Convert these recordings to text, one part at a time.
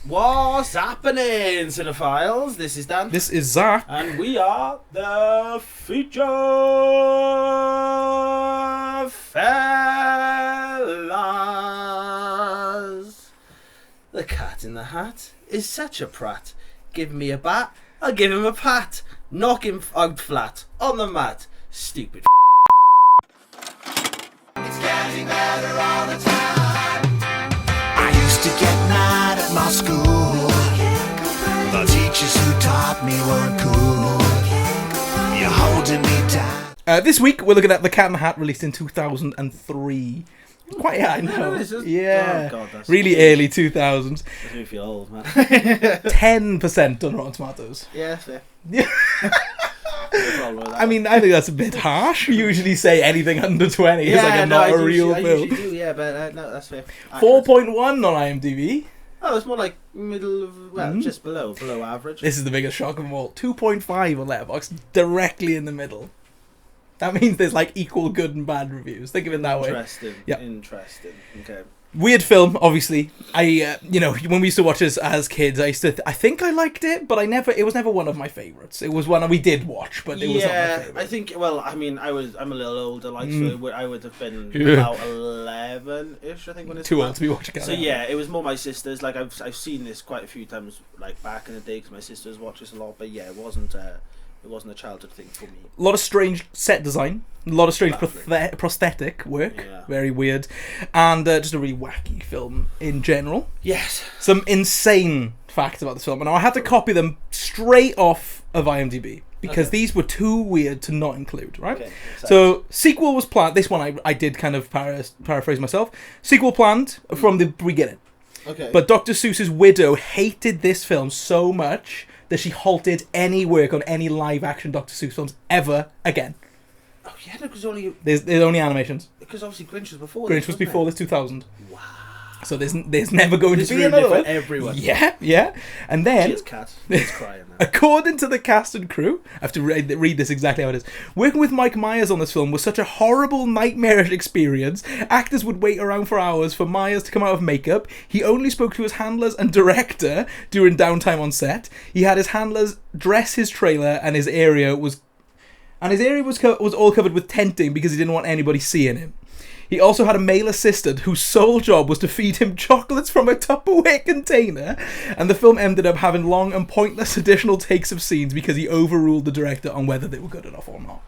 What's happening, cinephiles? This is Dan. This is Zach. And we are the Feature Fellas. The Cat in the Hat is such a prat. Give me a bat, I'll give him a pat. Knock him out flat on the mat. Stupid. It's getting better all the time. I used to get mad at my school. The teachers who taught me weren't cool. You're holding me down. This week we're looking at The Cat in the Hat, released in 2003. Quite, yeah, I know. Yeah, Oh God, that's really early 2000s. Makes me feel old, man. 10% on Rotten Tomatoes. Yeah, fair. Yeah. No problem with that. I mean, I think that's a bit harsh. We usually say anything under 20 is like not a real I film. usually do, yeah, but no, that's fair. 4.1 on IMDb. Oh, it's more like middle of, well, just below average. This is the biggest shock of them all. 2.5 on Letterboxd, directly in the middle. That means there's like equal good and bad reviews. Think of it that way. Interesting. Yeah. Interesting. Okay. Weird film, obviously. When we used to watch this as kids, I think I liked it, but it was never one of my favourites. It was one we did watch, but it was not my favourite. I think, well, I mean, I'm a little older, like, so I would have been about 11-ish, I think, when it's Too old to be watching it. So yeah, it was more my sister's. Like, I've seen this quite a few times, like, back in the day, because my sisters watch this a lot, but yeah, it wasn't a childhood thing for me. A lot of strange set design, a lot of strange Lovely. prosthetic work, Yeah. very weird, and just a really wacky film in general. Yes. Some insane facts about this film, and I had to copy them straight off of IMDb because these were too weird to not include, right? Okay, so, sequel was planned. This one I did kind of paraphrase myself. Sequel planned from the beginning. Okay. But Dr. Seuss's widow hated this film so much that she halted any work on any live-action Dr. Seuss films ever again. Oh yeah, no, because only There's only animations. because obviously Grinch was before. Grinch was before this 2000. Wow. So there's never going This to be ruined another it for one. everyone. Yeah. And then, Cheers, cat. It's crying now. according to the cast and crew, I have to read this exactly how it is. Working with Mike Myers on this film was such a horrible, nightmarish experience. Actors would wait around for hours for Myers to come out of makeup. He only spoke to his handlers and director during downtime on set. He had his handlers dress his trailer, and his area was all covered with tenting because he didn't want anybody seeing him. He also had a male assistant whose sole job was to feed him chocolates from a Tupperware container, and the film ended up having long and pointless additional takes of scenes because he overruled the director on whether they were good enough or not.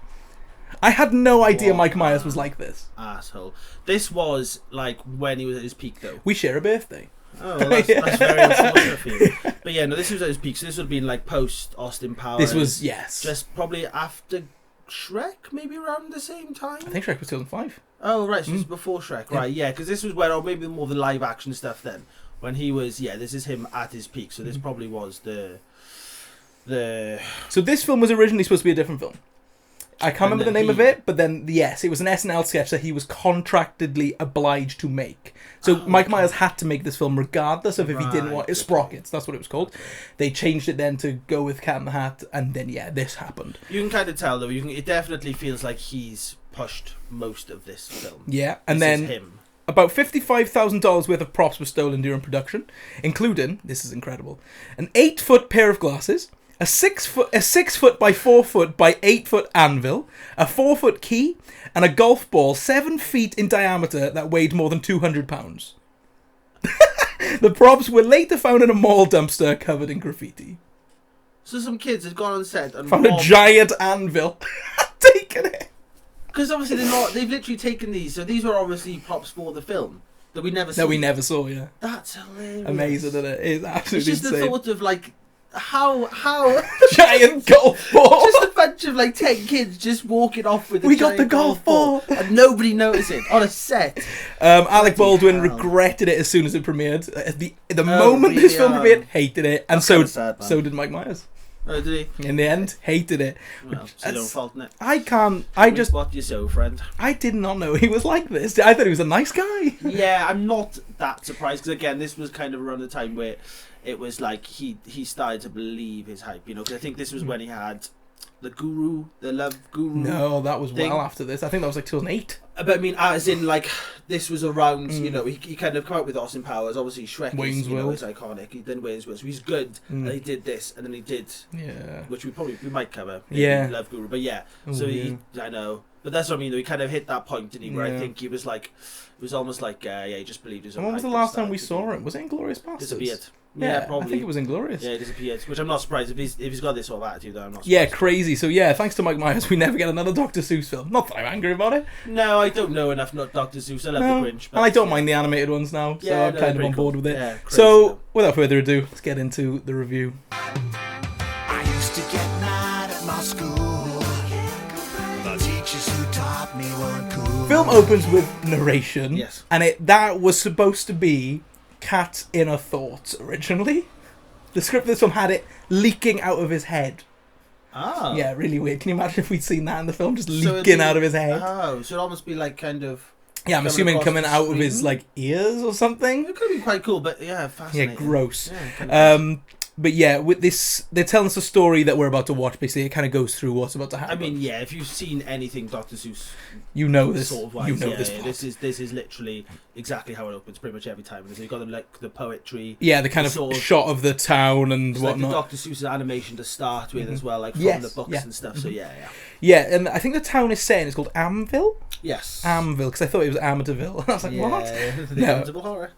I had no idea Mike Myers was like this. Asshole. This was like when he was at his peak, though. We share a birthday. Oh, well, that's very unfortunate for you. But yeah, no, this was at his peak, so this would have been like post Austin Powers. This was, yes. Just probably after Shrek, maybe around the same time? I think Shrek was 2005. Oh, right, so it's before Shrek, right, yeah, because this was when, or maybe more the live action stuff then, when he was, yeah, this is him at his peak, so this probably was the... So this film was originally supposed to be a different film. I can't remember the name of it, but then, yes, it was an SNL sketch that he was contractedly obliged to make. So Mike Myers had to make this film regardless of if he didn't want it. Sprockets, that's what it was called. They changed it then to go with Cat in the Hat, and then, yeah, this happened. You can kind of tell, though, it definitely feels like he's pushed most of this film. Yeah, and This is then him. about $55,000 worth of props were stolen during production, including, this is incredible, an 8-foot pair of glasses, a 6 foot by 4 foot by 8 foot anvil, a 4-foot key, and a golf ball 7 feet in diameter that weighed more than 200 pounds. The props were later found in a mall dumpster covered in graffiti. So some kids had gone on set and Found a giant anvil. Taken it. Because obviously they've literally taken these, so these were obviously props for the film that we never saw. That we never saw, yeah. That's hilarious. Amazing, isn't it? It's absolutely It's just insane. the thought of like how Giant golf ball. just a bunch of like 10 kids just walking off with a We got giant the golf ball. and nobody noticing on a set. Alec Baldwin hell. regretted it as soon as it premiered. At the moment this film premiered, hated it, and That's so kinda sad, man. so did Mike Myers. Oh, did he? In the end, hated it. Well, it's your own fault, isn't it? I just What you so, friend? I did not know he was like this. I thought he was a nice guy. Yeah, I'm not that surprised because again, this was kind of around the time where it was like he started to believe his hype, you know. Because I think this was when he had the Guru, the Love Guru. No, that was thing. well after this. I think that was like 2008. But I mean, as in, like, this was around, you know, he kind of come out with Austin Powers. Obviously, Shrek is, you know, is iconic. He then Wayne's World, so he's good. And he did this, and then he did, which we might cover. Maybe Love Guru, but yeah. So I know. But that's what I mean, though. He kind of hit that point, didn't he, where I think he was like, it was almost like, he just believed his own. When was the last time we saw him? Was it Inglourious Basterds? Disappeared. Yeah, probably. I think it was Inglourious. Yeah, he disappeared. Which I'm not surprised if he's got this sort of attitude. Though, I'm not surprised. Yeah, crazy. So yeah, thanks to Mike Myers, we never get another Dr. Seuss film. Not that I'm angry about it. No, I don't know enough. Not Dr. Seuss. I love the Grinch, and I don't mind the animated ones now. So I'm kind of on board with it. Yeah, so without further ado, let's get into the review. I used to get mad at my school. The teachers who taught me weren't cool. Film opens with narration. Yes. And that was supposed to be Cat's inner thoughts originally. The script of this film had it leaking out of his head. Oh. Yeah, really weird. Can you imagine if we'd seen that in the film, just leaking out of his head? Oh, so it'd almost be like kind of... Yeah, I'm assuming coming out of his like ears or something. It could be quite cool, but yeah, fascinating. Yeah, gross. Yeah, but yeah, with this, they're telling us a story that we're about to watch. Basically, it kind of goes through what's about to happen. I mean, yeah, if you've seen anything Dr. Seuss, you know this. Sort of wise, you know yeah, this. Yeah, this is literally exactly how it opens pretty much every time. You've got the poetry. Yeah, the kind of shot of the town and whatnot. Like the Dr. Seuss animation to start with as well, like from the books and stuff. So yeah. Yeah, and I think the town is set in, it's called Amville? Yes. Amville, because I thought it was Amityville. I was like, what? No. Amityville horror.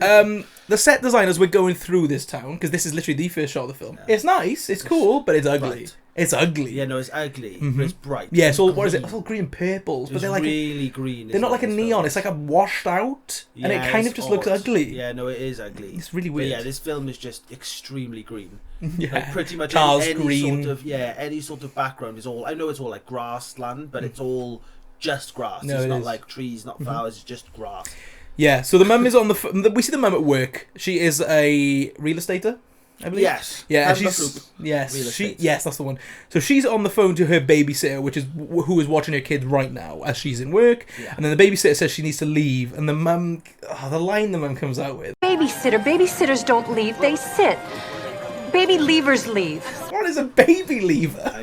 The set designers were going through this town, because this is literally the first shot of the film. Yeah. It's nice, it's cool, but it's ugly. Bright. It's ugly. Yeah, no, it's ugly, but it's bright. Yeah, it's all, what is it? It's all green and purples, but they're like really green. They're not like a neon, it's like a washed out, and it kind of just looks ugly. Yeah, no, it is ugly. It's really weird. But yeah, this film is just extremely green. Yeah, like pretty much Cars any green. sort of any sort of background is all. I know it's all like grassland, but it's all just grass. No, it's it not is. like trees, not flowers. It's just grass. Yeah. So the mum is on the. We see the mum at work. She is a real estater, I believe. Yes. Yeah. Amber She's Fruit. yes, that's the one. So she's on the phone to her babysitter, which is who is watching her kids right now as she's in work. Yeah. And then the babysitter says she needs to leave, and the mum, the line the mum comes out with: Babysitters don't leave, they sit. Baby leavers leave. What is a baby leaver? I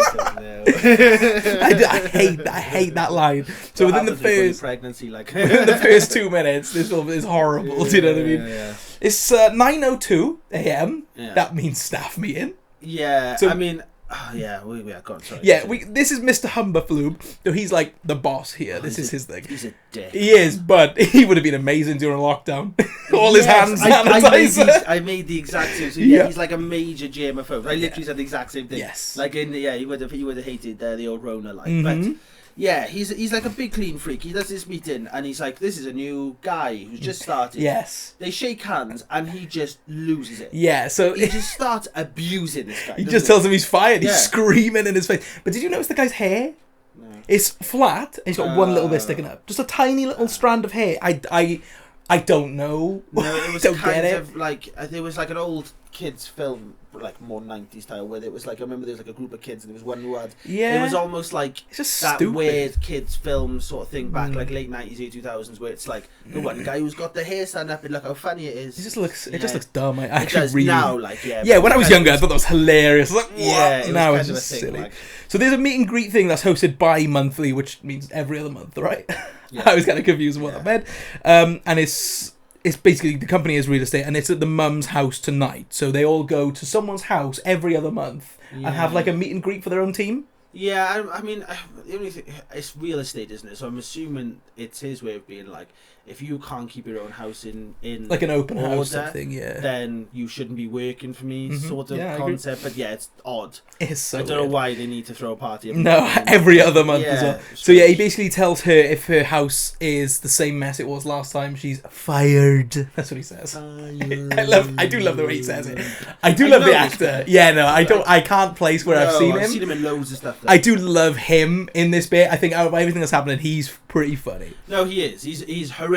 don't know. I hate that line. So within the first pregnancy, like within the first 2 minutes, this film is horrible. Do you know what I mean? Yeah. It's 9:02 a.m. Yeah. That means staff meeting. Yeah. So, I mean. Go on, sorry. Yeah, this is Mr. Humberflube. So he's like the boss here. This is his thing. He's a dick. He is, but he would have been amazing during lockdown. All his hands sanitizer. I made the exact same. So yeah, he's like a major germaphobe. I literally said the exact same thing. Yes. Like he would have hated the old Rona life. But yeah, he's like a big clean freak. He does this meeting and he's like, this is a new guy who's just started. Yes. They shake hands and he just loses it. Yeah, so he just starts abusing this guy. He just tells him he's fired. He's screaming in his face. But did you notice the guy's hair? No. It's flat and he's got one little bit sticking up. Just a tiny little strand of hair. I don't know. No, it was don't kind get of like it was like an old kids film, like more 90s style, where it was like, I remember there was like a group of kids and there was one who had, it was almost like it's just that stupid. weird kids film sort of thing back like late 90s, early 2000s, where it's like the one guy who's got the hair stand up and look how funny it is. It just looks dumb. I it actually does really now, like when I was younger I thought that was hilarious. I was like, what? Yeah, now it's just silly. Like. So there's a meet and greet thing that's hosted bi-monthly, which means every other month, right? Yeah. I was kind of confused with what that meant. And it's basically, the company is real estate, and it's at the mum's house tonight. So they all go to someone's house every other month and have like a meet and greet for their own team. Yeah, I mean, the only thing, it's real estate, isn't it? So I'm assuming it's his way of being like, if you can't keep your own house in like an open order, house type thing, then you shouldn't be working for me, sort of concept. But yeah, it's odd. It's so I don't know why they need to throw a party. Every other month as well. So strange. yeah, he basically tells her if her house is the same mess it was last time, she's fired. That's what he says. I do love the way he says it. I love the actor. Yeah, no, I can't place where I've seen him. I've seen him in loads of stuff. I do love him in this bit. I think out of everything that's happening, he's pretty funny. No, he is. He's horrific.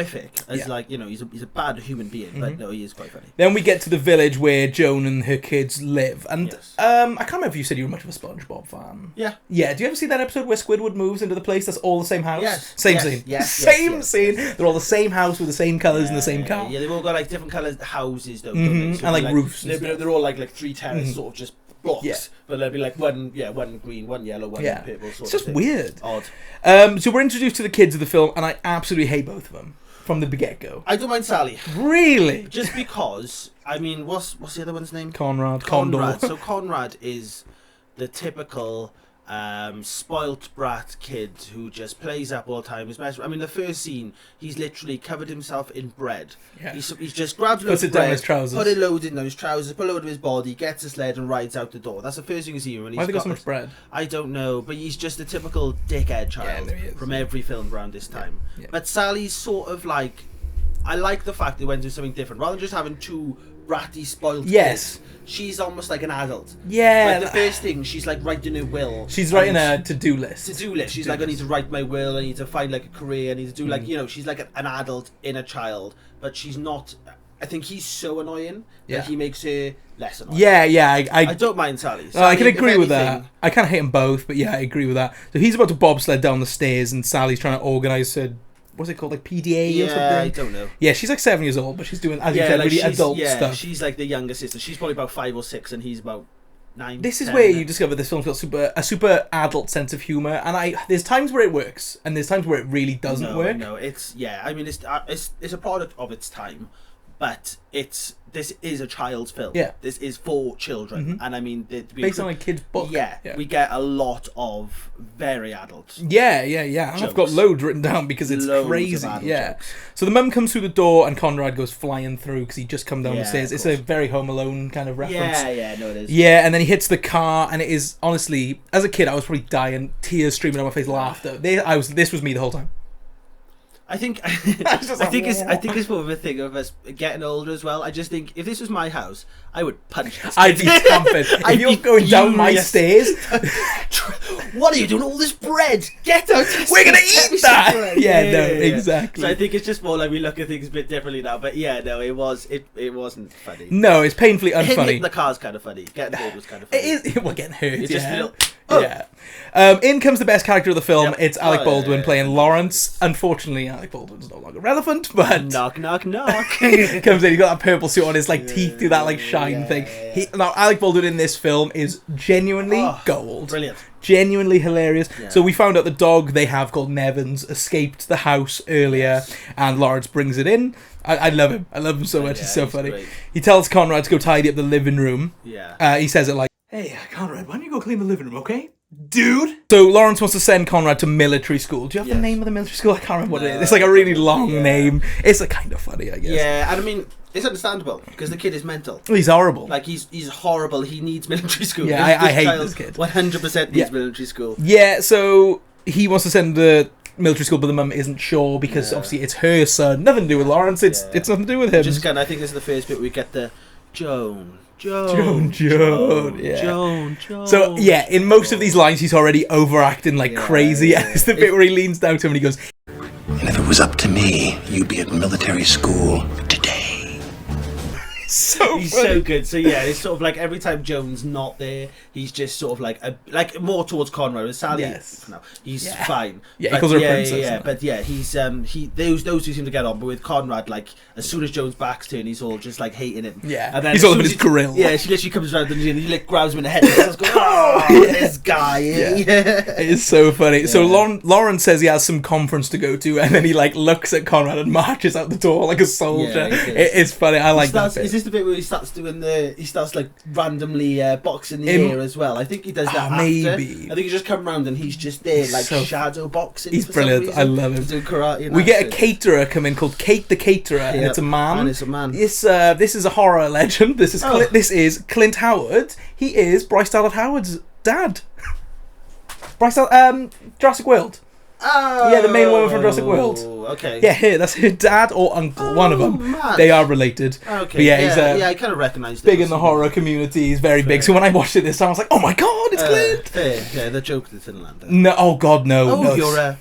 Like, you know, he's a bad human being, but no, he is quite funny. Then we get to the village where Joan and her kids live, and I can't remember if you said you were much of a SpongeBob fan. Yeah. Yeah. Do you ever see that episode where Squidward moves into the place that's all the same house? Yes. Same scene. Yes. Same scene. They're all the same house with the same colours and the same car. Yeah, they've all got like different colours houses, though. And like roofs. They're all like three terraces, sort of just books, but there'll be like one green, one yellow, one purple. It's just weird. Odd. So we're introduced to the kids of the film, and I absolutely hate both of them from the get-go. I don't mind Sally. Really? Just because, I mean, what's the other one's name? Conrad. So Conrad is the typical spoilt brat kid who just plays up all the time. I mean, the first scene, he's literally covered himself in bread. Yeah. He's just grabbed loads of bread, put it loads in those trousers, put a load of his body, gets a sled and rides out the door. That's the first thing you see when he's Why have they got so much bread? I don't know, but he's just a typical dickhead child from every film around this time. Yeah. But Sally's sort of like, I like the fact they went to something different. Rather than just having two bratty, spoiled kids, she's almost like an adult. Yeah. Like the first thing, she's like writing her will. She's writing a to-do list. She's like, I need to write my will, I need to find like a career, I need to do like, she's like an adult in a child, but she's not. I think he's so annoying that he makes her less annoying. Yeah. I don't mind Sally. I can agree with that. I kind of hate them both, but yeah, I agree with that. So he's about to bobsled down the stairs, and Sally's trying to organise her. What's it called, like PDA or something? I don't know. Yeah, she's like 7 years old, but she's doing, as you said, really adult stuff. She's like the younger sister. She's probably about 5 or 6, and he's about 9. This is where you discover this film's got a super adult sense of humour, and there's times where it works, and there's times where it really doesn't work. No, it's I mean, it's a product of its time, but this is a child's film. Yeah. This is for children. And I mean... Based on a kid's book. Yeah, we get a lot of very adult Yeah. And I've got loads written down because it's crazy. Yeah. Jokes. So the mum comes through the door and Conrad goes flying through because he just come down the stairs. It's a very Home Alone kind of reference. Yeah, no, it is. Yeah, and then he hits the car, and it is, honestly, as a kid, I was probably dying, tears streaming down my face, laughter. This was me the whole time. I think it's more of a thing of us getting older as well. I just think if this was my house, I would punch this kid. I'd be stamping. If you're going down my stairs, what are you doing? All this bread? Get out! We're gonna eat that. Yeah, exactly. So I think it's just more like we look at things a bit differently now. But yeah, no, it wasn't funny. No, it's painfully unfunny. Hitting the car's kind of funny. Getting hurt was kind of funny. It is. Well, getting hurt. It's just Yeah. In comes the best character of the film. It's Alec Baldwin playing Lawrence. Unfortunately, Alec Baldwin's no longer relevant, but knock. comes in. He's got that purple suit on. His like teeth do that like shine thing. Now Alec Baldwin in this film is genuinely gold. Brilliant. Genuinely hilarious. Yeah. So we found out the dog they have called Nevins escaped the house earlier, and Lawrence brings it in. I love him. I love him so much. He's so funny. Great. He tells Conrad to go tidy up the living room. Yeah. He says it like, "Hey, Conrad, why don't you go clean the living room, okay? Dude." So Lawrence wants to send Conrad to military school. Do you have the name of the military school? I can't remember what it is. It's like a really long name. It's a kind of funny, I guess. Yeah, and I mean, it's understandable because the kid is mental. He's horrible. Like he's horrible. He needs military school. Yeah, I hate this kid. 100% needs military school. Yeah, so he wants to send the military school, but the mum isn't sure because obviously it's her son. Nothing to do with Lawrence. It's nothing to do with him. Just kind of, I think this is the first bit where we get the Joan. Yeah. Joan. So yeah, in most of these lines, he's already overacting like crazy. And it's the bit where he leans down to him and he goes, "And if it was up to me, you'd be at military school today." He's so good. So yeah, it's sort of like every time Joan's not there, he's just sort of like more towards Conrad. And Sally, no, he's fine. Yeah, he calls her a princess. Yeah, but yeah, he's those two seem to get on. But with Conrad, like as soon as Joan's back's turned, he's all just like hating him. Yeah, and then he's all over his grill. Yeah, she literally comes around and he like grabs him in the head and starts going, "Oh, this guy!" It is so funny. So Lawrence says he has some conference to go to, and then he like looks at Conrad and marches out the door like a soldier. It's funny. I like that. Is this the bit where he starts like randomly boxing the air as well? I think he does that maybe. After. I think he just come round and he's just there like shadow boxing. He's brilliant. I love him. Doing karate. We get a caterer come in called Kate the Caterer, and it's a man. And it's a man. This is a horror legend. This is Clint Howard. He is Bryce Dallas Howard's dad. Jurassic World. Oh, yeah, the main woman from Jurassic World. Okay. Yeah, that's her dad or uncle. One of them. Man. They are related. Okay. But yeah, I kind of recognised it. Big in the horror community. He's very big. So when I watched it this time, I was like, "Oh my god, it's Clint!" Yeah, the joke that's in land. No, oh god, no. Oh, no. you're a.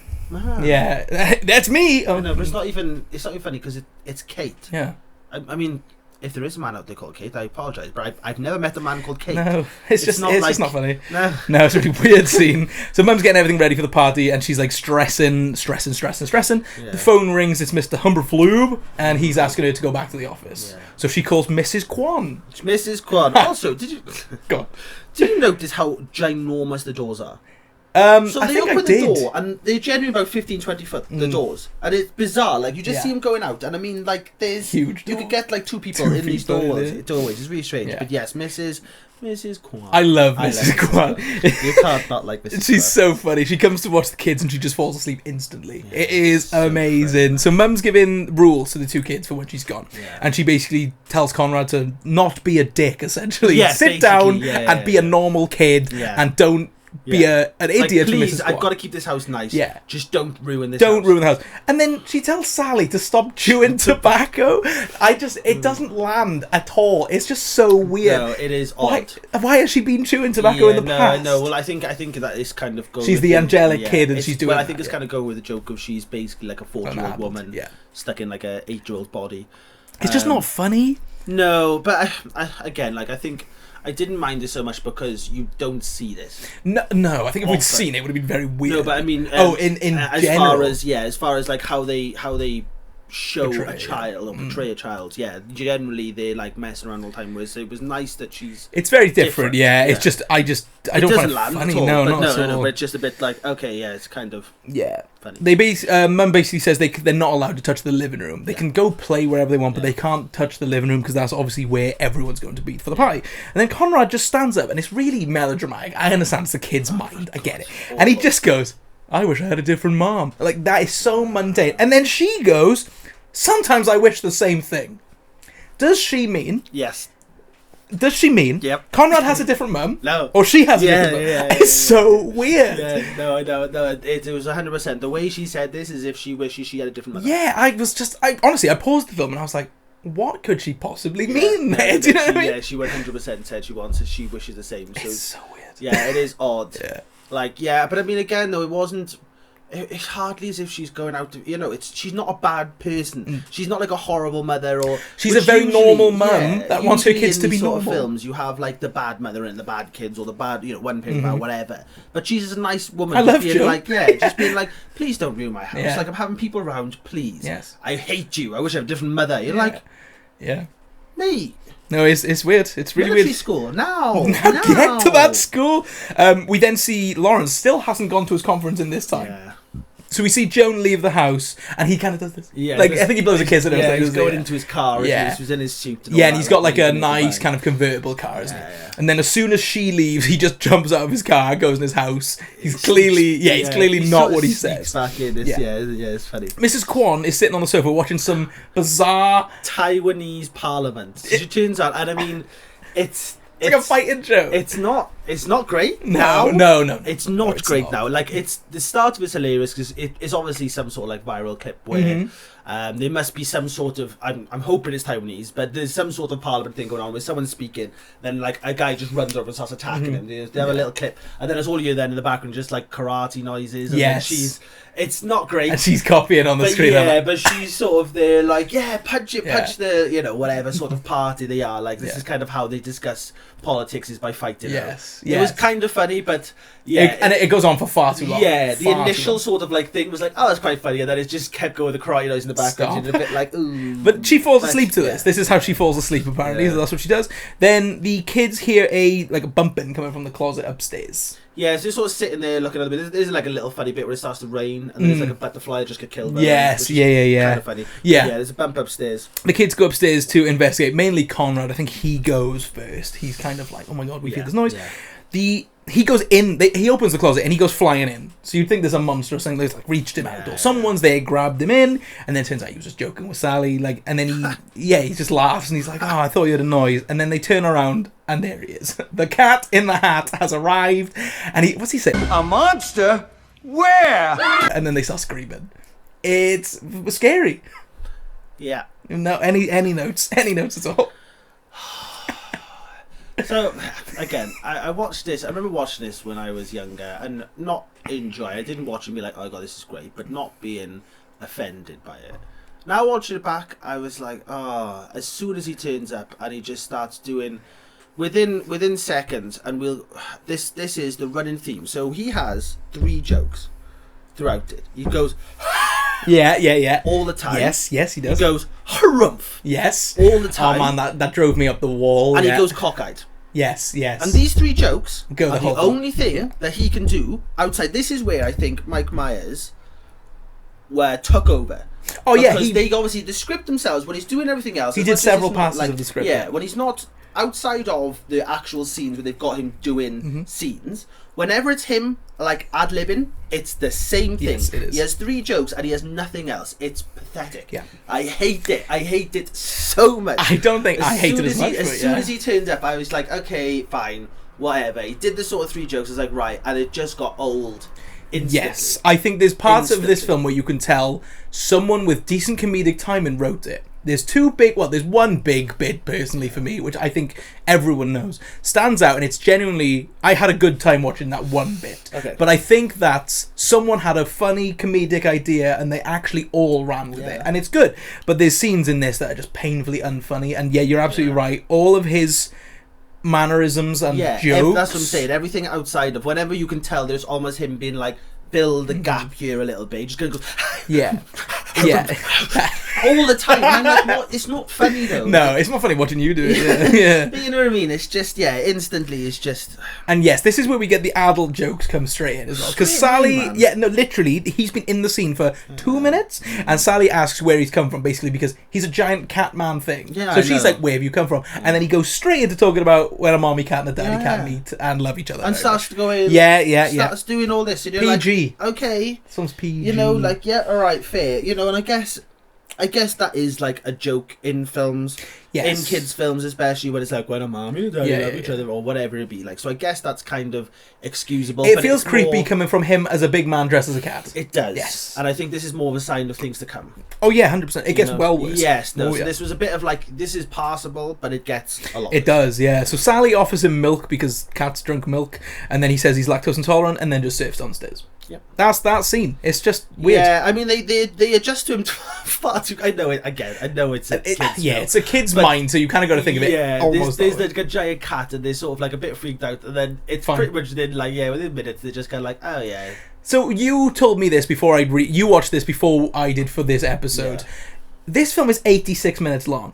Yeah, that's me. No, but it's not even funny because it's Kate. Yeah. I mean, if there is a man out there called Kate, I apologise, but I've never met a man called Kate. No, it's just not funny. No, it's a really weird scene. So Mum's getting everything ready for the party, and she's like stressing. Yeah. The phone rings. It's Mr. Humberflube, and he's asking her to go back to the office. Yeah. So she calls Mrs. Kwan. Mrs. Kwan. Also, did you notice how ginormous the doors are? So they open the door, and they're generally about 15, 20 foot, the doors. And it's bizarre, like, you just see them going out, and I mean, like, there's... Huge You could get, like, two people in these doorways. It's really strange. Yeah. But yes, Mrs. Kwan. I love Mrs. Kwan. You can't not like Mrs. Kwan. She's so funny. She comes to watch the kids, and she just falls asleep instantly. Yeah, it is so amazing. Funny. So Mum's giving rules to the two kids for when she's gone. Yeah. And she basically tells Conrad to not be a dick, essentially. Yeah, sit down and be a normal kid, and don't... be an idiot. Please, for Mrs. I've got to keep this house nice. Yeah. Just don't ruin this Don't ruin the house. And then she tells Sally to stop chewing tobacco. It doesn't land at all. It's just so weird. No, it is odd. Why has she been chewing tobacco in the past? No, well, I think that is kind of... She's the angelic kid, and she's doing... Well, I think it's kind of going with the joke of she's basically like a 40-year-old woman stuck in like a 8-year-old body. It's just not funny. No, but I think... I didn't mind it so much because you don't see this. No, I think if we'd seen it would have been very weird. No, but I mean, in as general. as far as like how they show a child or portray a child, generally they're like messing around all the time. Whereas it was nice that she's... It's very different. Yeah. It's just I don't find it funny. No, not at all. No, but it's just a bit like, okay, yeah, it's kind of funny. Mum basically says they're not allowed to touch the living room. They can go play wherever they want, but they can't touch the living room because that's obviously where everyone's going to be for the party. And then Conrad just stands up, and it's really melodramatic. I understand it's a kid's mind. I get it. And he just goes, I wish I had a different mom. Like, that is so mundane. And then she goes, sometimes I wish the same thing. Does she mean... Yes. Does she mean Conrad has a different mum? No. Or she has a different mum? It's so weird. Yeah, no, it was 100%. The way she said this is if she wishes she had a different mother. Yeah, honestly, I paused the film and I was like, what could she possibly mean there? Do you know what I mean? Yeah, she 100% said she wishes the same. So, it's so weird. Yeah, it is odd. But I mean, again, though, it wasn't... It's hardly as if she's going out to, she's not a bad person. She's not like a horrible mother, or she's a very normal mum that wants her kids to be normal. Sort of films, you have like the bad mother and the bad kids, or the bad, one parent about whatever. But she's a nice woman. Just being like, please don't ruin my house. Yeah. Like, I'm having people around, please. Yes. I hate you. I wish I had a different mother. You're like, mate. No, it's weird. It's really military weird. School now. Get to that school. We then see Lawrence still hasn't gone to his conference in this time. Yeah. So we see Joan leave the house, and he kind of does this. Yeah, I think he blows a kiss at her. Yeah, he's going into his car. Yeah, he's in his suit. And he's got like a nice kind of convertible car, isn't he? Yeah. And then as soon as she leaves, he just jumps out of his car, goes in his house. He's clearly not what he says. Back in. It's funny. Mrs. Kwan is sitting on the sofa watching some bizarre Taiwanese parliament. She turns out, and I mean, it's like a fighting show. It's not great. No. It's not great now. Like, it's the start of it's hilarious because it's obviously some sort of like viral clip where there must be some sort of I'm hoping it's Taiwanese, but there's some sort of parliament thing going on where someone's speaking, then like a guy just runs over and starts attacking him. They have a little clip, and then it's all you then in the background just like karate noises. And it's not great. And she's copying on the screen. Yeah, but she's sort of there like, punch the whatever sort of party they are. Like, this is kind of how they discuss politics, is by fighting. Yes. It was kind of funny, but it goes on for far too long. Yeah, the initial sort of like thing was like, oh, that's quite funny, and then it just kept going with the karate noise in the background. And a bit like, ooh. But she falls asleep to this. This is how she falls asleep, apparently. So that's what she does. Then the kids hear a bumping coming from the closet upstairs. Yeah, so they're sort of sitting there looking at it. There's like a little funny bit where it starts to rain, and then there's like a butterfly that just get killed. Yes, yeah. Kind of funny. Yeah, there's a bump upstairs. The kids go upstairs to investigate. Mainly Conrad. I think he goes first. He's kind of like, oh my god, we hear this noise. Yeah. He goes in. He opens the closet and he goes flying in. So you'd think there's a monster or something that's like reached him out, or someone's there, grabbed him in, and then it turns out he was just joking with Sally. Like, and then he just laughs and he's like, oh, I thought you had a noise. And then they turn around and there he is. The cat in the hat has arrived, and what's he saying? A monster? Where? And then they start screaming. It was scary. Yeah. No, any notes at all? So, again, I watched this. I remember watching this when I was younger and not enjoy it. I didn't watch it and be like, oh, God, this is great, but not being offended by it. Now watching it back, I was like, as soon as he turns up and he just starts doing, within seconds, and this is the running theme. So he has 3 jokes throughout it. He goes, yeah, all the time. Yes, he does. He goes, harumph. Yes, all the time. Oh man, that drove me up the wall. And he goes cockeyed. Yes. And these 3 jokes are the only thing yeah. that he can do outside. This is where I think Mike Myers took over. Oh yeah, because they obviously the script themselves. When he's doing everything else, he did several passes of the script. Yeah, when he's not outside of the actual scenes where they've got him doing scenes. Whenever it's him like ad-libbing, it's the same thing. Yes, it is. He has 3 jokes and he has nothing else. It's pathetic. Yeah, I hate it. I hate it so much. I don't think I hate it as much. As soon as he turned up, I was like, okay, fine, whatever. He did the sort of 3 jokes. I was like, right, and it just got old. Instantly. Yes, I think there's parts of this film where you can tell someone with decent comedic timing wrote it. There's one big bit personally for me, which I think everyone knows, stands out, and it's genuinely, I had a good time watching that one bit. Okay. But I think that someone had a funny comedic idea and they actually all ran with it, and it's good. But there's scenes in this that are just painfully unfunny, and yeah, you're absolutely right. All of his mannerisms and jokes. That's what I'm saying. Everything outside of whenever you can tell, there's almost him being like, fill the gap here a little bit. He's just gonna go. Yeah. All the time. I'm like, what? It's not funny though. No, it's not funny watching you do it. Yeah. But you know what I mean? It's just instantly. It's just. And yes, this is where we get the adult jokes come straight in as well. Because Sally, literally, he's been in the scene for 2 minutes, and Sally asks where he's come from, basically because he's a giant cat man thing. Yeah, so she's like, "Where have you come from?" And then he goes straight into talking about when a mommy cat and a daddy cat meet and love each other. And starts going. Starts doing all this. And you're PG. Like, okay. This one's PG. You know, like all right, fair. You know, and I guess that is like a joke in films, in kids' films, especially when it's like when a mommy and daddy love each other or whatever it be like. So I guess that's kind of excusable. It feels creepy coming from him as a big man dressed as a cat. It does. Yes. And I think this is more of a sign of things to come. Oh yeah, 100%. It gets well worse. Yes. No. So this was a bit of like, this is passable, but it gets a lot. It does. Yeah. So Sally offers him milk because cats drink milk, and then he says he's lactose intolerant, and then just surfs downstairs. Yep. That's that scene. It's just weird. Yeah, I mean they adjust to him far too. I know it again. I know it's a kid's film. It's a kid's mind, so you kind of got to think of it. Yeah, almost there's like a giant cat, and they're sort of like a bit freaked out, and then it's pretty much then like within minutes they're just kind of like, oh yeah. So you told me this before you watched this before I did for this episode. Yeah. This film is 86 minutes long.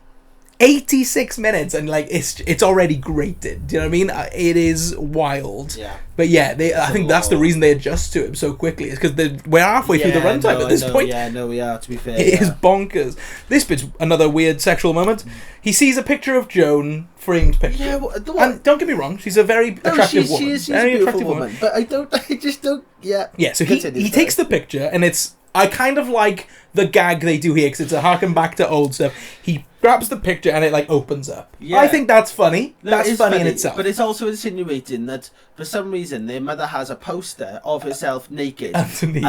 86 minutes, and like it's already grated. Do you know what I mean? It is wild. Yeah. But yeah, I think that's the reason they adjust to him so quickly. Is because we're halfway through the runtime at this point. Yeah, no, we are. To be fair, it is bonkers. This bit's another weird sexual moment. He sees a picture of Joan, framed picture. Yeah, and don't get me wrong, she's a very attractive woman. She's a beautiful woman. But I just don't. Yeah. Yeah. So he takes the picture, and I kind of like the gag they do here because it's a harken back to old stuff. He grabs the picture and it like opens up. Yeah. I think that's funny. That's funny in itself. But it's also insinuating that for some reason their mother has a poster of herself naked underneath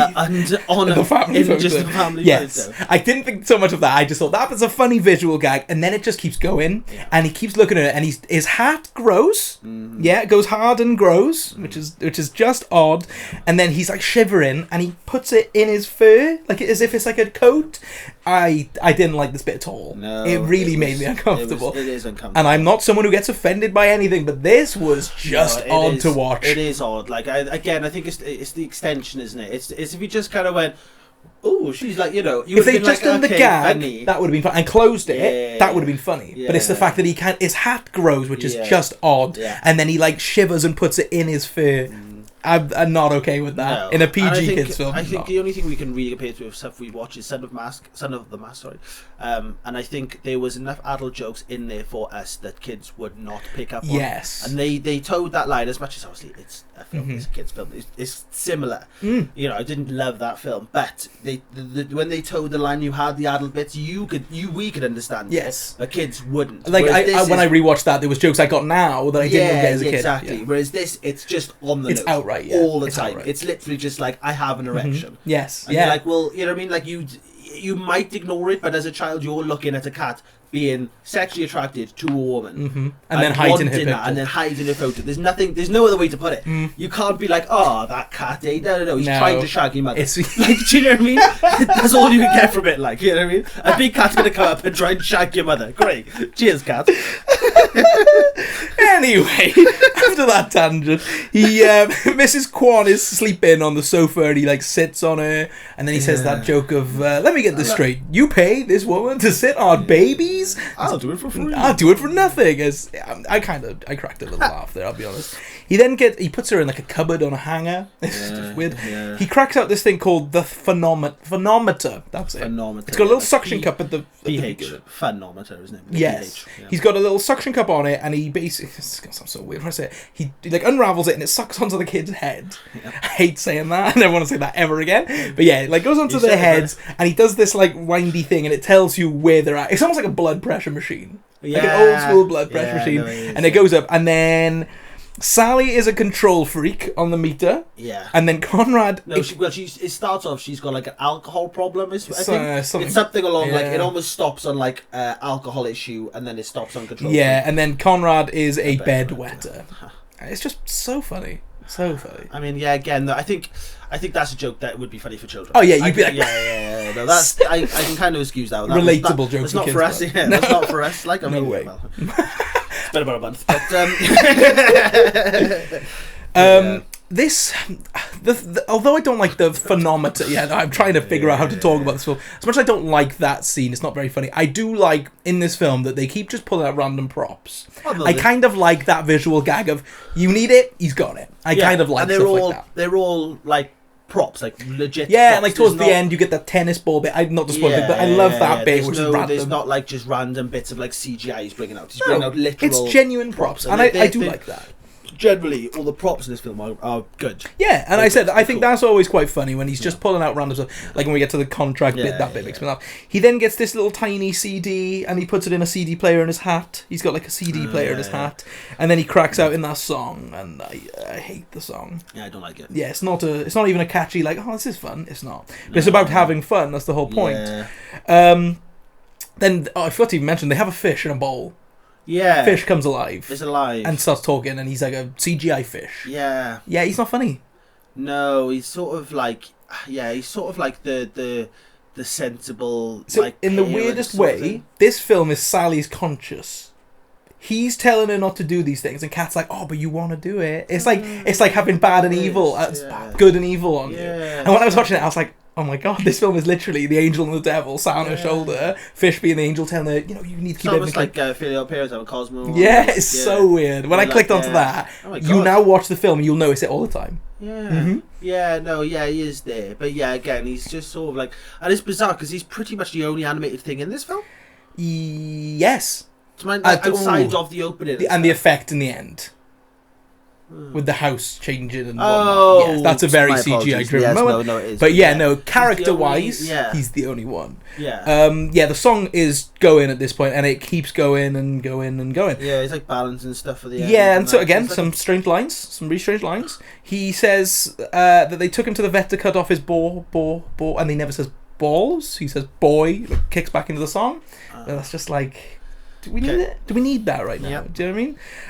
on the family photo. Just the family photo. I didn't think so much of that. I just thought that was a funny visual gag, and then it just keeps going, and he keeps looking at it, and his hat grows. Mm-hmm. Yeah, it goes hard and grows, which is just odd. And then he's like shivering, and he puts it in his fur, like as if it's like a coat. I didn't like this bit at all. No, it really made me uncomfortable. It is uncomfortable. And I'm not someone who gets offended by anything, but this was just odd to watch. It is odd. Like I think it's the extension, isn't it? It's if you just kind of went, oh, she's like, if they just done the gag, funny. That would have been fun, and closed it. That would have been funny. Yeah. But it's the fact that his hat grows, which is just odd, and then he like shivers and puts it in his fur. I'm not okay with that in a PG kids film. I think the only thing we can really compare to with stuff we watch is Son of the Mask. Sorry, and I think there was enough adult jokes in there for us that kids would not pick up on. Yes, and they towed that line as much as obviously it's a film, it's a kids film. It's similar. I didn't love that film, but when they towed the line, you had the adult bits. We could understand. Yes, but kids wouldn't. Like when I rewatched that, there was jokes I got now that I didn't get as a kid. Exactly. Yeah. Whereas this, it's just on the nose. It's outright. Yeah. All the time. Outright. It's literally just like, I have an erection. Yes. And you're like, well, you know what I mean? Like you might ignore it, but as a child you're looking at a cat being sexually attracted to a woman, and then hiding her wanting that, and then hiding her photo. There's no other way to put it. You can't be like, oh, that cat, no, he's trying to shag your mother. Like, do you know what I mean? That's all you can get from it, like, you know what I mean? A big cat's gonna come up and try and shag your mother. Great. Cheers, cat. Anyway, after that tangent, Mrs. Kwan is sleeping on the sofa and he like sits on her, and then he says that joke of, let me get this straight, you pay this woman to sit on babies? I'll do it for free. I'll do it for nothing. I cracked a little laugh there, I'll be honest. He puts her in like a cupboard on a hanger. It's just weird. Yeah. He cracks out this thing called the phonometer. That's it. Phonometer. It's got a little suction cup at the pH. Phonometer, isn't it? Yes. Yeah. He's got a little suction cup on it, and he basically, it's gonna sound so weird when I say it. He like unravels it and it sucks onto the kid's head. Yeah. I hate saying that. I never want to say that ever again. But yeah, it like goes onto their heads, and he does this like windy thing, and it tells you where they're at. It's almost like a blood pressure machine. Yeah. Like an old school blood pressure machine. No, and it goes up, and then Sally is a control freak on the meter. Yeah. And then Conrad... No, it starts off, she's got like an alcohol problem, I think. It's something along, like, it almost stops on like alcohol issue, and then it stops on control freak. And then Conrad is a bedwetter. It's just so funny. So funny. I mean, again, I think that's a joke that would be funny for children. Oh yeah, you'd be like, no, that's I can kind of excuse that. Relatable joke. It's not for us. Yeah, that's not for us. Like, I mean, no way. Well, it's been about a month, but although I don't like the phonometer yet, I'm trying to figure out how to talk about this film. As much as I don't like that scene, it's not very funny. I do like in this film that they keep just pulling out random props. I kind of like that visual gag of, you need it, he's got it. I kind of like stuff like that. They're all like props, like legit. Yeah, props. And like towards the end, you get that tennis ball bit. I'm not to spoil it, but I love that bit, which is random. There's not like just random bits of like CGI he's bringing out. He's bringing out literal. It's genuine props, and I do like that. Generally, all the props in this film are good. Yeah, and I think that's always quite funny when he's just pulling out random stuff. Like when we get to the contract bit, that bit makes me laugh. He then gets this little tiny CD and he puts it in a CD player in his hat. He's got like a CD player in his hat, and then he cracks out in that song, and I hate the song. Yeah, I don't like it. Yeah, it's not even a catchy like, oh, this is fun. It's not. But it's about having fun. That's the whole point. Yeah. Then I forgot to even mention they have a fish in a bowl. Yeah. Fish comes alive. It's alive. And starts talking, and he's like a CGI fish. Yeah. Yeah, he's not funny. No, he's sort of like... Yeah, he's sort of like the sensible... So, like, in the weirdest way, this film is Sally's conscious. He's telling her not to do these things, and Kat's like, oh, but you want to do it. It's like having bad and evil, good and evil on you. And when I was watching it, I was like, oh my god, this film is literally the angel and the devil sat on her shoulder, Fish being the angel telling her, you need to keep everything. It's almost like Filial Parents have a Cosmo. Yeah, it's so weird. When I clicked onto that, you now watch the film and you'll notice it all the time. Yeah. Mm-hmm. Yeah, he is there. But yeah, again, he's just sort of like... And it's bizarre because he's pretty much the only animated thing in this film. Yes. Outside of the opening. And the effect in the end. With the house changing and whatnot. Yes, that's a very CGI driven moment. No, it is. But character-wise, he's the only one. Yeah. The song is going at this point, and it keeps going and going and going. Yeah, it's like balancing stuff for the end. Yeah, and so again, some really strange lines. He says that they took him to the vet to cut off his ball, and he never says balls. He says boy, kicks back into the song. And that's just like... Do we need it? Do we need that right now? Yep. Do you know what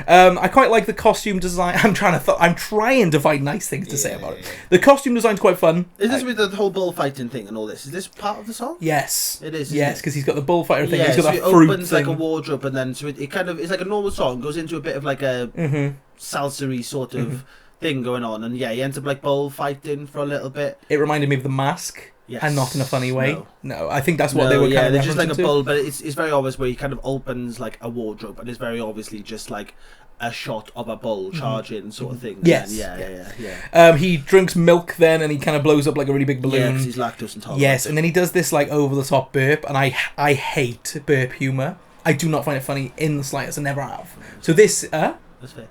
I mean? I quite like the costume design. I'm trying to find nice things to say about it. The costume design's quite fun. Is this with the whole bullfighting thing and all this? Is this part of the song? Yes. It is. Yes, because he's got the bullfighter thing. Yeah, he's got that fruit opens thing. Like a wardrobe, and then it kind of, it's like a normal song, goes into a bit of like a salsa-y sort of thing going on, and he ends up like bullfighting for a little bit. It reminded me of The Mask. Yes. And not in a funny way. No, I think that's what they were kind of they're just like a bull, but it's very obvious where he kind of opens like a wardrobe, and it's very obviously just like a shot of a bull charging sort of thing. Yes. Yeah. He drinks milk then, and he kind of blows up like a really big balloon. Yeah, because he's lactose intolerant. Yes, and then he does this like over-the-top burp, and I hate burp humour. I do not find it funny in the slightest, I never have. So this...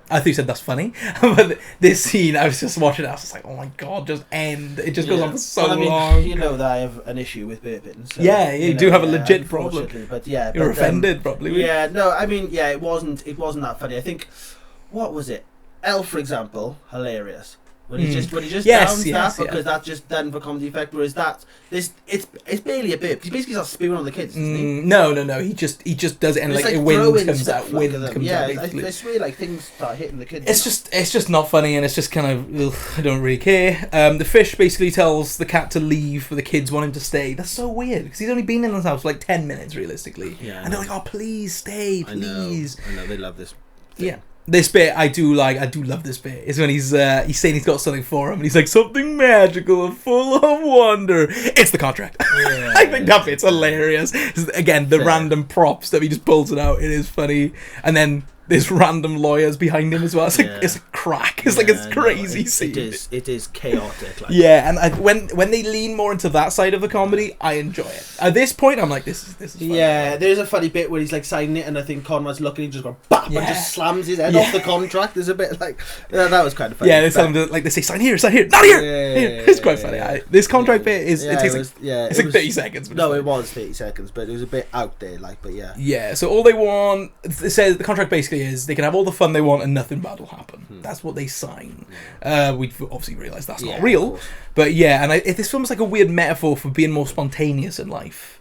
I thought you said that's funny, but this scene, I was just watching it, I was just like, oh my god, just end. It just goes on for so long. You know that I have an issue with burping. So, you do have a legit problem. But you're offended, probably. Yeah, no, I mean, it wasn't that funny. I think, what was it? Elle, for example, hilarious. When he just Yes, downs that because that's just done for comedy effect. Whereas it's barely a bit. He basically starts spewing on the kids, doesn't he? No. He just does it, and like wind comes out. I swear, like things start hitting the kids. It's just not funny, and it's just kind of I don't really care. The fish basically tells the cat to leave, but the kids want him to stay. That's so weird because he's only been in his house for like 10 minutes realistically, and they're like, "Oh, please stay, please." I know they love this thing. Yeah. This bit I do love this bit. Is when he's saying he's got something for him and he's like, something magical and full of wonder. It's the contract. I think that bit's hilarious. Again, the random props that he just pulls it out. It is funny. And then there's random lawyers behind him as well. It's like it's a crack. It's like it's crazy scene. It is chaotic. Like. Yeah, and when they lean more into that side of the comedy, I enjoy it. At this point, I'm like, this is funny. Yeah, there's a funny bit where he's like signing it, and I think Conrad's looking, he just goes bap and just slams his head off the contract. There's a bit like that was kind of funny. Yeah, they tell him they say sign here, not here. It's quite funny. This contract bit is it takes it's like 30 seconds. No, it was 30 seconds, but it was a bit out there, but yeah. Yeah, so all they want, it says the contract basically is they can have all the fun they want and nothing bad will happen. That's what they sign. We obviously realise that's not real, but yeah, and this film's like a weird metaphor for being more spontaneous in life.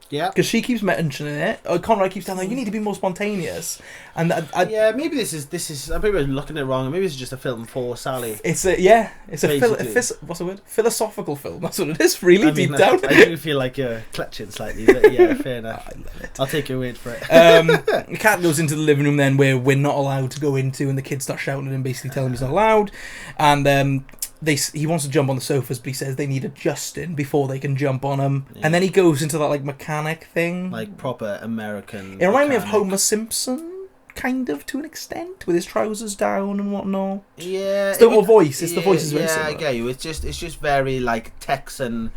Yeah, because she keeps mentioning it. Conrad keeps telling her, "You need to be more spontaneous." And maybe this is. I'm maybe looking at it wrong. Maybe it's just a film for Sally. It's a what's the word? Philosophical film. That's what it is. Really deep down. I do feel like you're clutching slightly, but yeah, fair enough. I love it. I'll take your word for it. The cat goes into the living room then, where we're not allowed to go into, and the kids start shouting at him, basically telling him he's not allowed, and he wants to jump on the sofas, but he says they need adjusting before they can jump on him. Yeah. And then he goes into that like mechanic thing, like proper American. It reminded me of Homer Simpson, kind of to an extent, with his trousers down and whatnot. Yeah, it's the voice. It's the voices. Yeah, I get you. It's just very like Texan.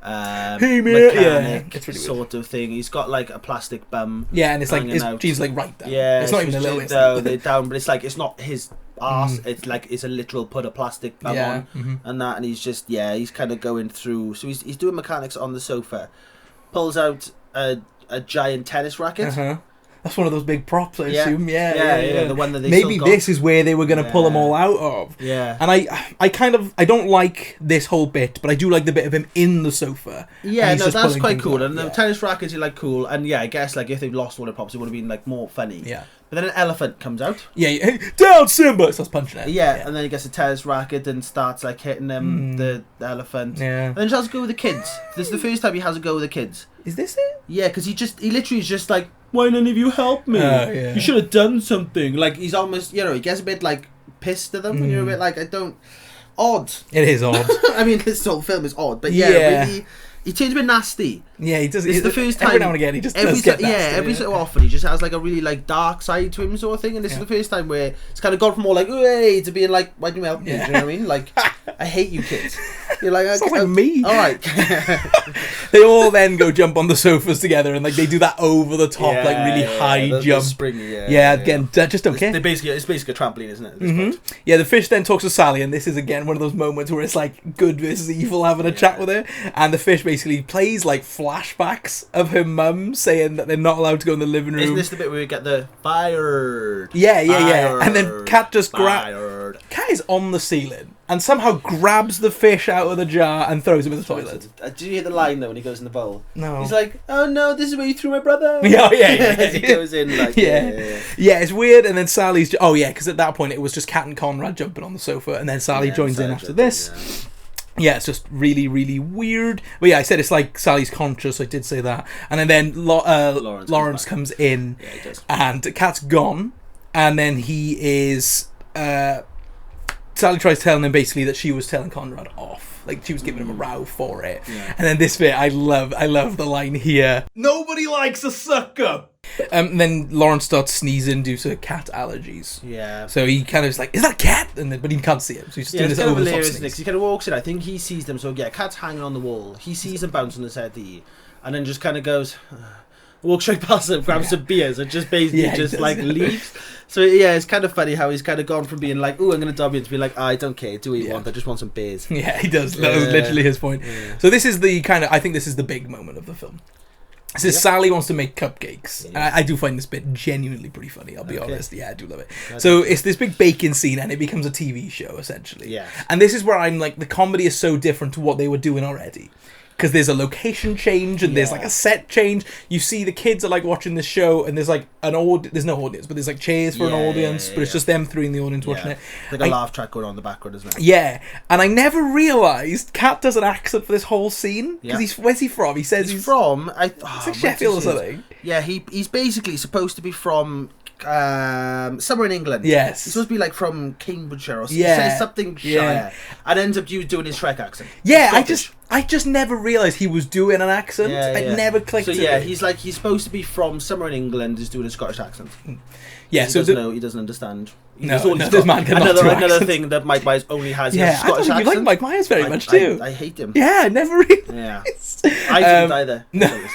Hey, mechanic it's really sort of thing. He's got like a plastic bum. Yeah, and it's like his jeans like right down. Yeah, it's not even a little bit. They're down, but it's like it's not his arse. It's like it's a literal put a plastic bum on and that, and he's kind of going through. So he's doing mechanics on the sofa. Pulls out a giant tennis racket. That's one of those big props, I assume. Yeah. The one that they maybe this is where they were going to pull them all out of. Yeah. And I don't like this whole bit, but I do like the bit of him in the sofa. Yeah, no, that's quite cool. And the tennis rackets are like cool. And yeah, I guess like if they'd lost all the props, it would have been like more funny. Yeah. But then an elephant comes out. Yeah, hey, down Simba! Starts punching it. Yeah, and then he gets a tennis racket and starts like hitting the elephant. Yeah. And then he has to go with the kids. This is the first time he has to go with the kids. Is this it? Yeah, because he literally is just like, why none of you help me? You should have done something. Like he's almost, he gets a bit like pissed at them, and you're a bit like, odd. It is odd. I mean, this whole film is odd, but really, he turns a bit nasty. Yeah, he does. It's the first time. Every now and again, he just does get nasty. Yeah, every so often, he just has like a really like dark side to him, sort of thing. And this is the first time where it's kind of gone from all like, hey, to being like, why do you help me? Do you know what I mean? Like, I hate you kids. You're like, sounds like me. All right. They all then go jump on the sofas together, and like they do that over the top, like really high jump. The springy, again, just don't care. It's basically a trampoline, isn't it? At this point? Yeah, the fish then talks to Sally, and this is again one of those moments where it's like good versus evil having a chat with her, and the fish basically plays like flashbacks of her mum saying that they're not allowed to go in the living room. Isn't this the bit where we get the fired? Yeah. And then Cat just Cat is on the ceiling and somehow grabs the fish out of the jar and throws him in the toilet. Did you hear the line though when he goes in the bowl? No. He's like, "Oh no, this is where you threw my brother." Yeah. As he goes in, like, yeah, it's weird. And then Sally's because at that point it was just Cat and Conrad jumping on the sofa, and then Sally joins in after this. Yeah, it's just really, really weird. But yeah, I said it's like Sally's conscious. I did say that. And then Lawrence comes in, he does. And Cat's gone, and then he is. Sally tries telling him basically that she was telling Conrad off, like she was giving him a row for it. Yeah. And then this bit, I love the line here. Nobody likes a sucker. Then Lawrence starts sneezing due to cat allergies. Yeah. So he kind of is like, "Is that a cat?" But he can't see him, so he's just doing this over the top sneeze. He kind of walks in. I think he sees them. So yeah, Cat's hanging on the wall. He sees them bouncing his head, and then just kind of goes. Walks straight past him, grabs some beers, and just basically leaves. So yeah, it's kind of funny how he's kind of gone from being like, "Oh, I'm going to dub you," to be like, "I don't care, do what you want, I just want some beers." Yeah, he does. That was literally his point. So this is the I think this is the big moment of the film. So Sally wants to make cupcakes. Yeah. I do find this bit genuinely pretty funny, I'll be honest. Yeah, I do love it. So it's this big baking scene and it becomes a TV show, essentially. Yeah. And this is where I'm like, the comedy is so different to what they were doing already. Because there's a location change and there's like a set change. You see the kids are like watching this show and there's like there's no audience, but there's like chairs for an audience, but it's just them three in the audience watching it. Like a laugh track going on in the background as well. Yeah, and I never realised Cat does an accent for this whole scene. Because where's he from? He says he's from... it's like Sheffield or something. Yeah, he's basically supposed to be from... somewhere in England. Yes. He's supposed to be like from Cambridgeshire or something Shire. And ends up doing his Shrek accent. Yeah, I just never realised he was doing an accent. It never clicked. So he's supposed to be from somewhere in England, is doing a Scottish accent. Yeah, he doesn't understand. This man cannot another thing that Mike Myers only has is a Scottish accent. You like Mike Myers very much too. I hate him. Yeah, I never realised. Yeah. I didn't either. No.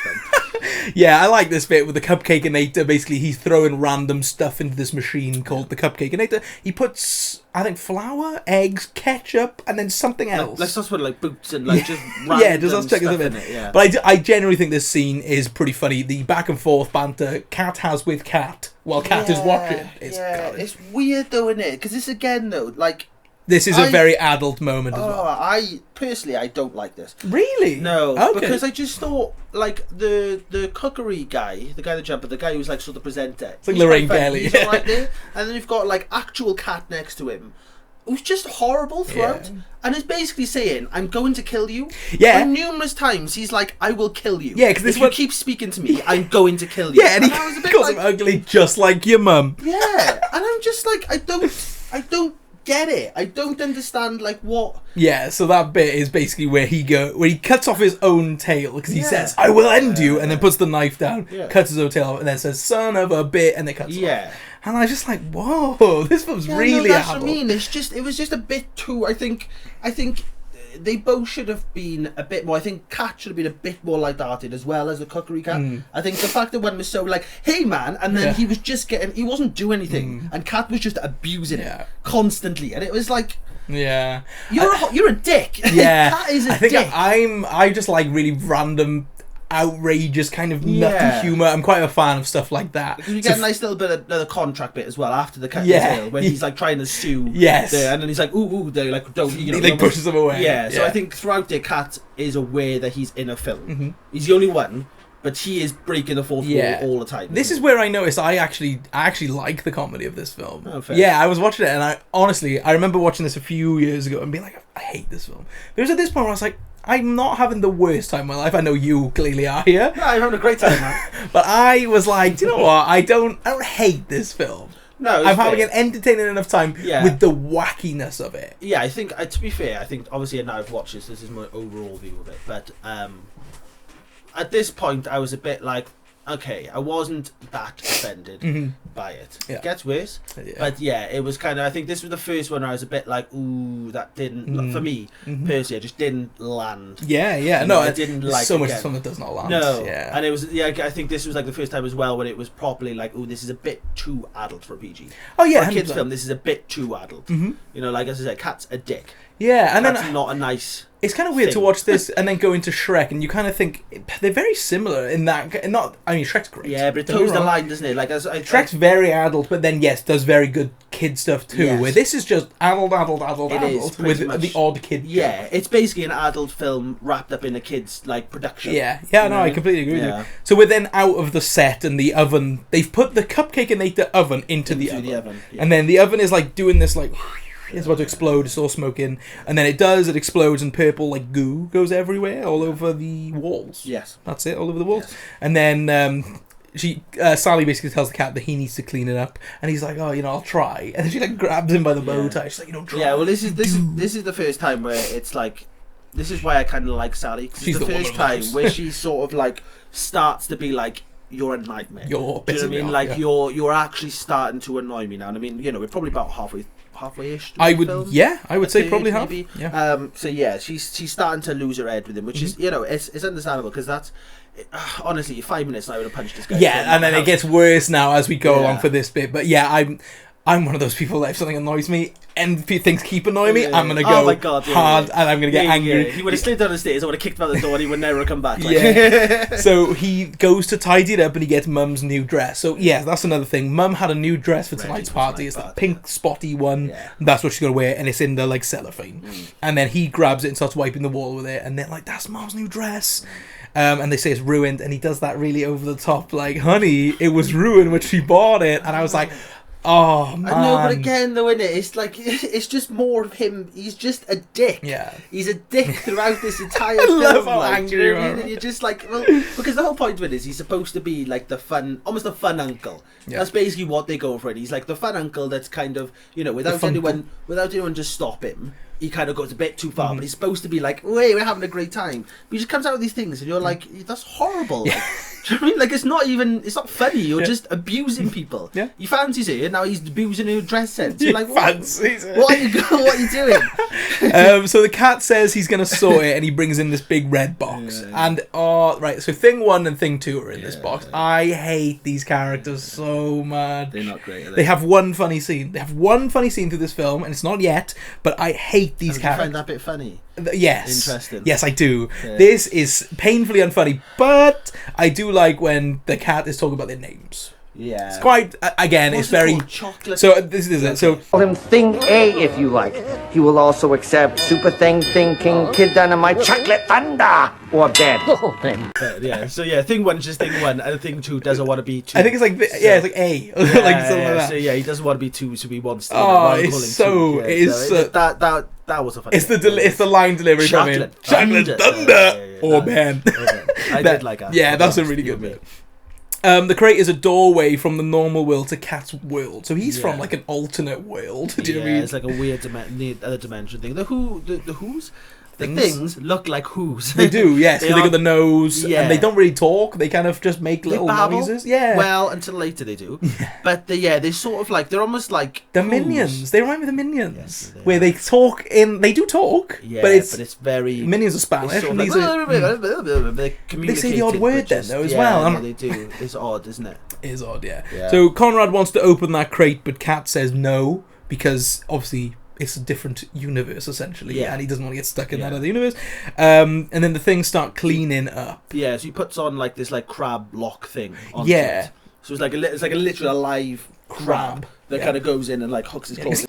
Yeah, I like this bit with the Cupcakeinator. Basically, he's throwing random stuff into this machine called the Cupcakeinator. He puts, I think, flour, eggs, ketchup, and then something else. Let's not put like boots and like just random just chuck stuff in it. Yeah. But I genuinely think this scene is pretty funny. The back and forth banter Cat has with Cat while Cat is watching. It's weird though, isn't it? Because this again though, like. This is a very adult moment as well. I don't like this. Really? No, because I just thought like the cookery guy, the guy that jumped, the guy who's like sort of the presenter. It's like Lorraine Kelly. He's right there, and then you've got like actual Cat next to him, who's just horrible throughout, and is basically saying, "I'm going to kill you." Yeah. And numerous times he's like, "I will kill you." Yeah, because if you keep speaking to me, I'm going to kill you. Yeah, and he calls him ugly, just like your mum. Yeah, and I'm just like, I don't get it. I don't understand like what. Yeah, so that bit is basically where he cuts off his own tail because he says, "I will end you," and then puts the knife down, cuts his own tail off, and then says, "Son of a bit," and then cuts it off. And I was just like, whoa, this film's really that's adult. what I mean. It was just a bit too. I think they both should have been a bit more. I think Cat should have been a bit more light-hearted as well as the cookery Cat. I think the fact that one was so like, "Hey man," and then he was just he wasn't doing anything, and Cat was just abusing it constantly, and it was like, you're a dick. Yeah, Cat is a dick. I just like really random, outrageous kind of nutty humour. I'm quite a fan of stuff like that. Because you get a nice little bit of the contract bit as well after the cat tail, when he's like trying to sue. Yes. And then he's like, ooh, they're like, don't, you know. He like pushes them away. Yeah, so I think throughout it, Cat is aware that he's in a film. He's the only one, but he is breaking the fourth wall all the time. This is where I noticed I actually like the comedy of this film. Oh, fair. Yeah, I was watching it and I remember watching this a few years ago and being like, I hate this film. But it was at this point where I was like, I'm not having the worst time in my life. I know you clearly are here. No, I'm having a great time, man. But I was like, do you know what? I don't hate this film. No, I'm having an entertaining enough time with the wackiness of it. Yeah, I think, to be fair, I think obviously now I've watched this is my overall view of it. But at this point, I was a bit like, okay, I wasn't that offended by it. Yeah. It gets worse. Yeah. But yeah, it was kind of, I think this was the first one where I was a bit like, ooh, that didn't, for me, personally, it just didn't land. Yeah. No, I didn't like so much fun that does not land. No. Yeah. And it was, I think this was like the first time as well when it was properly like, ooh, this is a bit too adult for a PG. Oh yeah. For a kids' film, this is a bit too adult. You know, like as I said, Cat's a dick. Yeah, and that's then not a nice. It's kind of weird to watch this and then go into Shrek, and you kind of think they're very similar in that. I mean, Shrek's great. Yeah, but it toes the line, doesn't it? Like Shrek's very adult, but then does very good kid stuff too. Yes. Where this is just adult with much, the odd kid. Yeah, it's basically an adult film wrapped up in a kid's like production. Yeah. No, I completely agree with you. So we're then out of the set and the oven. They've put the Cupcakeinator oven into the oven. And then the oven is like doing this like. It's about to explode, it's all smoking, and then it explodes, and purple like goo goes everywhere, all over the walls. Yes. That's it, all over the walls. Yes. And then Sally basically tells the cat that he needs to clean it up, and he's like, "Oh, I'll try." And then she like grabs him by the bow tie. She's like, "Try." Yeah, well, this is the first time where it's like, this is why I kind of like Sally. Cause it's the first time where she sort of like starts to be like, you're a nightmare. You're you know what I mean? Like you're actually starting to annoy me now. And I mean, we're probably about halfway-ish. I would say probably half. Maybe. Yeah. So yeah, she's starting to lose her head with him, which is it's understandable because that's honestly 5 minutes and I would have punched this guy. Yeah, and then it gets worse now as we go along for this bit. But yeah, I'm one of those people that if something annoys me and things keep annoying me, I'm gonna go oh my God, hard and I'm gonna get angry. Yeah. He would have slid down the stairs, I would have kicked him out the door and he would never come back. Like. Yeah. So he goes to tidy it up and he gets Mum's new dress. So yeah, that's another thing. Mum had a new dress for tonight's party. It's the pink spotty one. Yeah. That's what she's gonna wear, and it's in the like cellophane. And then he grabs it and starts wiping the wall with it, and they're like, "That's Mum's new dress." And they say it's ruined, and he does that really over the top, like, "Honey, it was ruined when she bought it," and I was like. Oh man! I know, but again, though, isn't it? It's like it's just more of him. He's just a dick. Yeah, he's a dick throughout this entire film. I love how angry you are. And you're just like, well, because the whole point of it is he's supposed to be like the fun, almost a fun uncle. Yeah. That's basically what they go for. He's like the fun uncle that's kind of, you know, without anyone to stop him. He kind of goes a bit too far, but he's supposed to be like, "Wait, we're having a great time." But he just comes out with these things, and you're like, "That's horrible." Like, do you know what I mean? Like, it's not funny. You're just abusing people. Yeah. He fancies it, now he's abusing her dress sense. You're like, what are you doing? So the cat says he's going to sort it, and he brings in this big red box. Yeah. And right, so thing 1 and thing 2 are in this box. I hate these characters so much. They're not great. Are they? They have one funny scene. They have one funny scene through this film, and it's not yet. But I hate these characters. You find that bit funny? Yes. Interesting. Yes, I do. Yeah. This is painfully unfunny, but I do like when the cat is talking about their names. Yeah. It's quite, again, it's very... Chocolate. So, this is it. So, call him Thing A if you like. He will also accept Super Thing, King, Kid Dynamite, Chocolate Thunder, or Dead. Yeah, so yeah, thing 1 is just thing 1, and thing 2 doesn't want to be 2. I think it's like, it's like A. Yeah, like something like that. So yeah, he doesn't want to be 2, so he wants to. That was a funny. It's the line delivery from him. Chocolate Thunder, or Man. I did like that. Yeah, that's a really good bit. The crate is a doorway from the normal world to Cat's world, so he's from like an alternate world. Do you know what I mean? It's like a weird other dimension thing. The Who's. The things look like Who's. They do, yes. They got the nose, and they don't really talk. They kind of just make little noises. Yeah. Well, until later they do. Yeah. But they're sort of like, they're almost like the Minions. They remind me of the Minions, where they talk in. They do talk, but it's very. Minions are Spanish. Sort of they say the odd word then, though, as well. Yeah, they do. It's odd, isn't it? It is odd, yeah. So Conrad wants to open that crate, but Cat says no because obviously. It's a different universe, essentially, and he doesn't want to get stuck in that other universe. And then the things start cleaning up. Yeah, so he puts on like this like crab lock thing. It. So it's like a literal alive crab that kind of goes in and like hooks his claws.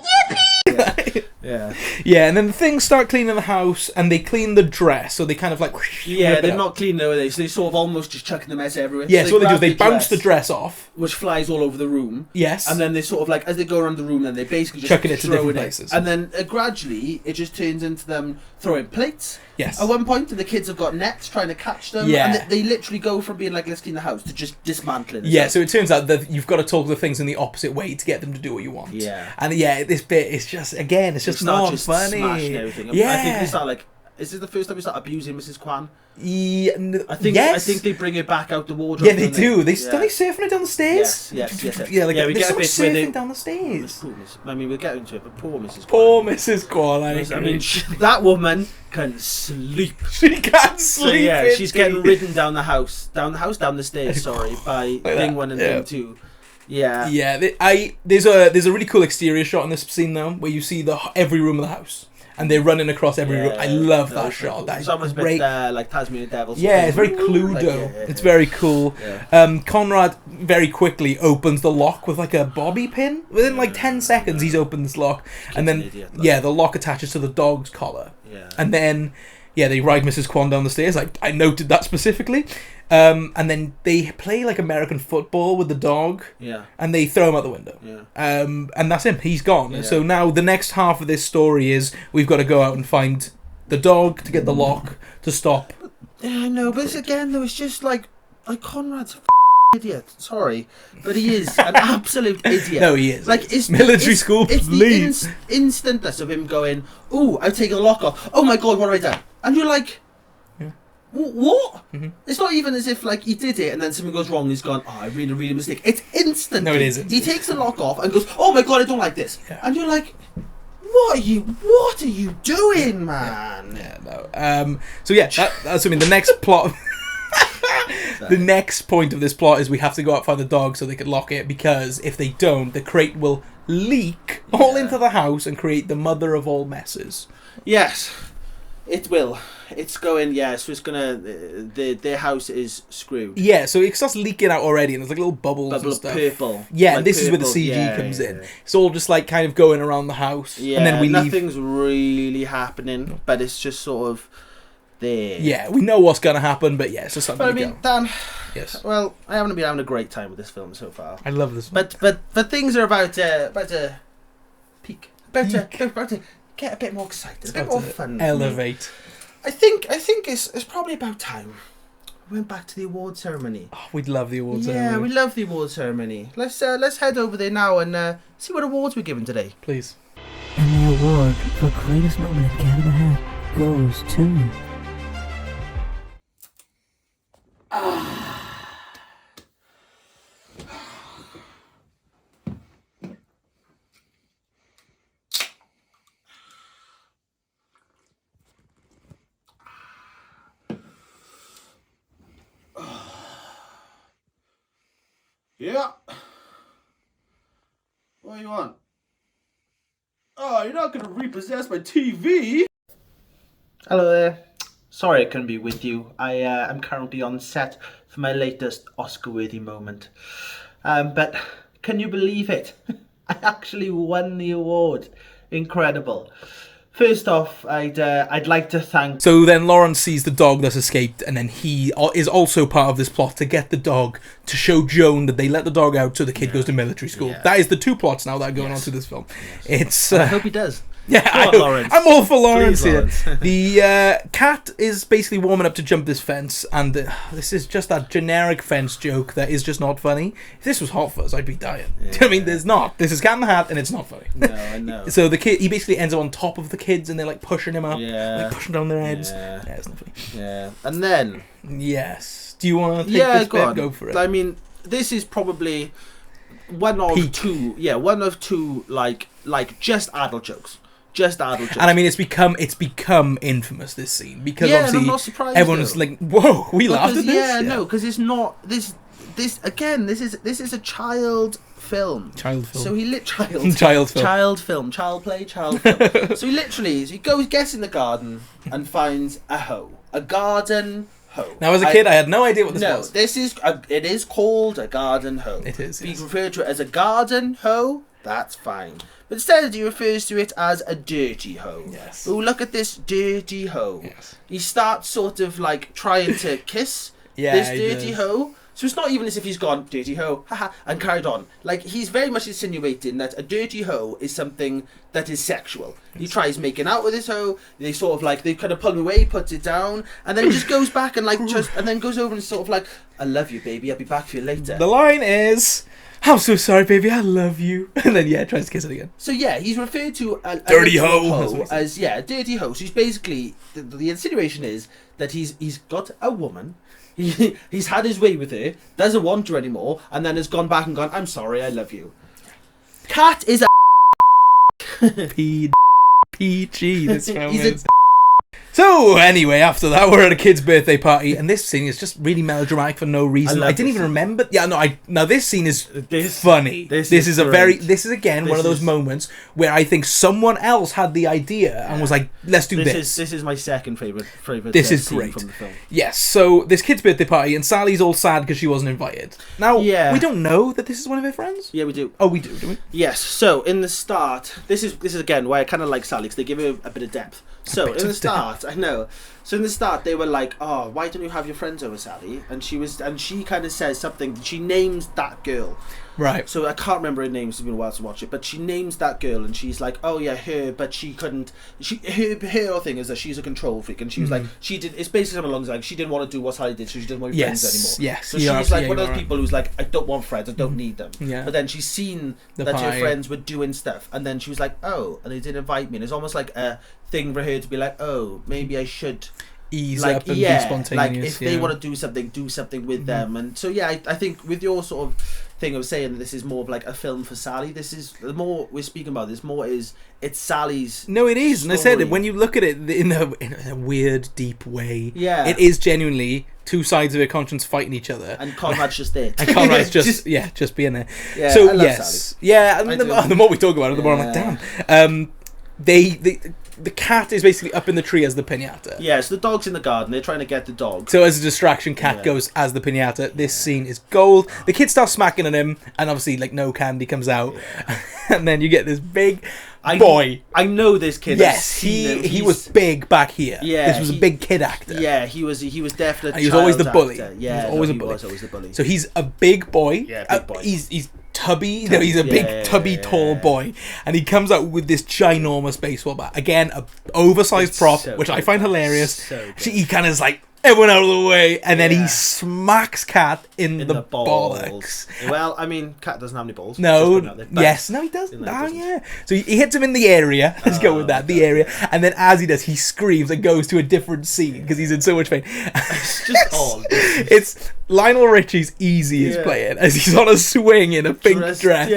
Yeah, and then the things start cleaning the house, and they clean the dress, so they kind of like... they're not cleaning though, are they? So they sort of almost just chucking the mess everywhere. Yeah, so what they do is they bounce the dress off. Which flies all over the room. Yes. And then they sort of like, as they go around the room, then they basically just chucking it to different places. And then gradually, it just turns into them throwing plates. Yes. At one point, and the kids have got nets trying to catch them. Yeah. And they literally go from being like, let's clean the house, to just dismantling. Yeah, so it turns out that you've got to talk the things in the opposite way to get them to do what you want. Yeah. And this bit is just, again, it's just not funny. Smashing everything. Yeah. I think they start like, is this the first time we start abusing Mrs. Kwan? Yeah, I think they bring it back out the wardrobe. Yeah, they do. Don't they surfing it down the stairs? Yes. Yeah, like, we get a bit surfing down the stairs. I mean, we'll get into it, but poor Mrs. Kwan. Poor Mrs. Kwan. I mean, that woman can sleep. She can't sleep. So, she's getting ridden down the stairs. Sorry, by thing 1 and thing 2. Yeah. Yeah. There's a really cool exterior shot in this scene though, where you see every room of the house. And they're running across every room. I love that shot. Cool. That is great. Like Tasmanian Devil. Yeah, it's very Cluedo. It's very cool. Yeah. Conrad very quickly opens the lock with like a bobby pin. Within like 10 seconds, he's opened this lock. And then, the lock attaches to the dog's collar. Yeah. And then, they ride Mrs. Kwan down the stairs. I noted that specifically. And then they play like American football with the dog. Yeah. And they throw him out the window. Yeah. And that's him. He's gone. Yeah. So now the next half of this story is we've got to go out and find the dog to get the lock to stop. Yeah, I know, but again though, it's just like Conrad's idiot. Sorry, but he is an absolute idiot. No, he is. Like it's military school. It's the instantness of him going, "Ooh, I've taken the lock off. Oh my god, what have I done?" And you're like. What? Mm-hmm. It's not even as if like he did it and then something goes wrong and he's gone, I made a really mistake. It's instant. No, it isn't. He takes the lock off and goes, oh my god, I don't like this. Yeah. And you're like, what are you doing, man? Yeah, no. So that's the next plot. The next point of this plot is we have to go out and find the dog so they can lock it, because if they don't, the crate will leak all into the house and create the mother of all messes. Yes, it will. It's going, so it's gonna, their house is screwed. Yeah, so it starts leaking out already, and there's like little bubbles and stuff. Purple. Yeah, like and this purple. is where the CG comes in. It's all just like kind of going around the house, Yeah, and then we leave. nothing's really happening, but it's just sort of there. Yeah, we know what's gonna happen, but yeah, it's just something. But I mean, Dan. Yes. Well, I haven't been having a great time with this film so far. I love this. But things are about to peak. About to get a bit more excited, a bit more fun. Elevate. I think it's probably about time we went back to the award ceremony. Oh, we'd love the awards ceremony. Yeah, we love the award ceremony. Let's head over there now and see what awards we're given today. Please. And the award for greatest moment in Cat in the Hat goes to... Yeah. What do you want? Oh, you're not going to repossess my TV? Hello there. Sorry I couldn't be with you. I am currently on set for my latest Oscar-worthy moment. But can you believe it? I actually won the award. Incredible. First off, I'd like to thank... So then Lawrence sees the dog that's escaped, and then he is also part of this plot to get the dog, to show Joan that they let the dog out so the kid goes to military school. Yeah. That is the two plots now that are going on to this film. Yes. It's... I hope he does. Yeah, Lawrence. I'm all for Lawrence Please, here. Lawrence. The cat is basically warming up to jump this fence, and this is just that generic fence joke that is just not funny. If this was Hot Fuzz, I'd be dying. Yeah. I mean, there's not. This is Cat in the Hat, and it's not funny. No, I know. So the kid, he basically ends up on top of the kids, and they're like pushing him up, Yeah. like pushing down their heads. Yeah. Yeah, it's not funny. Yeah. And then... Yes. Do you want to take this go bit? on. Go for it. I mean, this is probably one of Peak. two... Yeah, one of two, like just adult jokes. Just adult jokes. And I mean, it's become infamous, this scene, because Yeah, and obviously I'm not surprised, everyone's though. like, "Whoa, we laughed at this." Yeah, no, because it's not this again. This is a child film. Child film. So he Child film. child film, child play, child film. So he gets in the garden and finds a hoe, a garden hoe. Now, as a kid, I had no idea what this was. This is it is called a garden hoe. It is. He Yes. referred to it as a garden hoe. That's fine. But instead, he refers to it as a dirty hoe. Yes. Oh, look at this dirty hoe. Yes. He starts sort of like trying to kiss Yeah, this he dirty does. hoe. So it's not even as if he's gone, dirty hoe, haha, and carried on. Like, he's very much insinuating that a dirty hoe is something that is sexual. He tries making out with his hoe, they sort of like, they kind of pull him away, puts it down, and then he just goes back and like, and then goes over and sort of like, I love you, baby, I'll be back for you later. The line is, "I'm so sorry, baby, I love you," and then tries to kiss it again. So yeah, he's referred to a Dirty literal hoe. That's what he says. as a dirty hoe. So he's basically the insinuation is that he's got a woman, he's had his way with her, doesn't want her anymore, and then has gone back and gone, I'm sorry, I love you. Cat is a PG. This film He's a is. So anyway, after that, we're at a kid's birthday party, and this scene is just really melodramatic for no reason. I didn't even remember. Yeah, no. Now this scene is funny. This is again one of those moments where I think someone else had the idea and was like, "Let's do this." This is my second favorite. This is scene great from the film. Yes. So this kid's birthday party, and Sally's all sad because she wasn't invited. Now we don't know that this is one of her friends. Yeah, we do. Oh, we do we? Yes. So in the start, this is again why I kind of like Sally, because they give her a bit of depth. So in the start, I know. So in the start, they were like, "Oh, why don't you have your friends over, Sally?" And she kind of says something. She names that girl. Right. So I can't remember her name. It's been a while to watch it, but she names that girl, and she's like, "Oh yeah, her." But she couldn't. Her thing is that she's a control freak, and she was like, she did. It's basically something along the lines. She didn't want to do what Sally did, so she didn't want friends anymore. Yes. So she's like one of those people who's like, "I don't want friends. I don't need them." Yeah. But then she's seen that her friends were doing stuff, and then she was like, "Oh," and they didn't invite me. And it's almost like a thing for her to be like, "Oh, maybe I should." Ease up and be spontaneous. Like if they want to do something with them. And so I think with your sort of thing of saying that this is more of like a film for Sally, this is the more we're speaking about this more is it's Sally's. No, it is, story. and I said it when you look at it in a weird, deep way. Yeah, it is genuinely two sides of her conscience fighting each other. And Conrad's just there. And Conrad's just being there. Yeah, so I love yes, Sally. yeah. And the more we talk about it, the more I'm like, damn. The cat is basically up in the tree as the piñata. Yeah, so the dog's in the garden. They're trying to get the dog. So as a distraction, cat goes as the piñata. This scene is gold. The kid starts smacking at him, and obviously, like, no candy comes out. And then you get this big boy. I know this kid. Yes, he was big back here. Yeah, this was a big kid actor. Yeah, he was definitely. He was always the bully. Actor. Yeah, he was always the bully. So he's a big boy. Yeah, big boy. He's tubby. No, he's a big tubby tall boy, and he comes out with this ginormous baseball bat. Again, a oversized prop, which I find hilarious. So he kind of is like, everyone out of the way, and then he smacks Cat in the bollocks. Well, I mean, Cat doesn't have any balls. No, yes, no, he does. Oh, yeah. So he hits him in the area. Let's go with that, the area. And then as he does, he screams and goes to a different scene because he's in so much pain. It's just odd. It's Lionel Richie's Easy is playing as he's on a swing in a pink dress.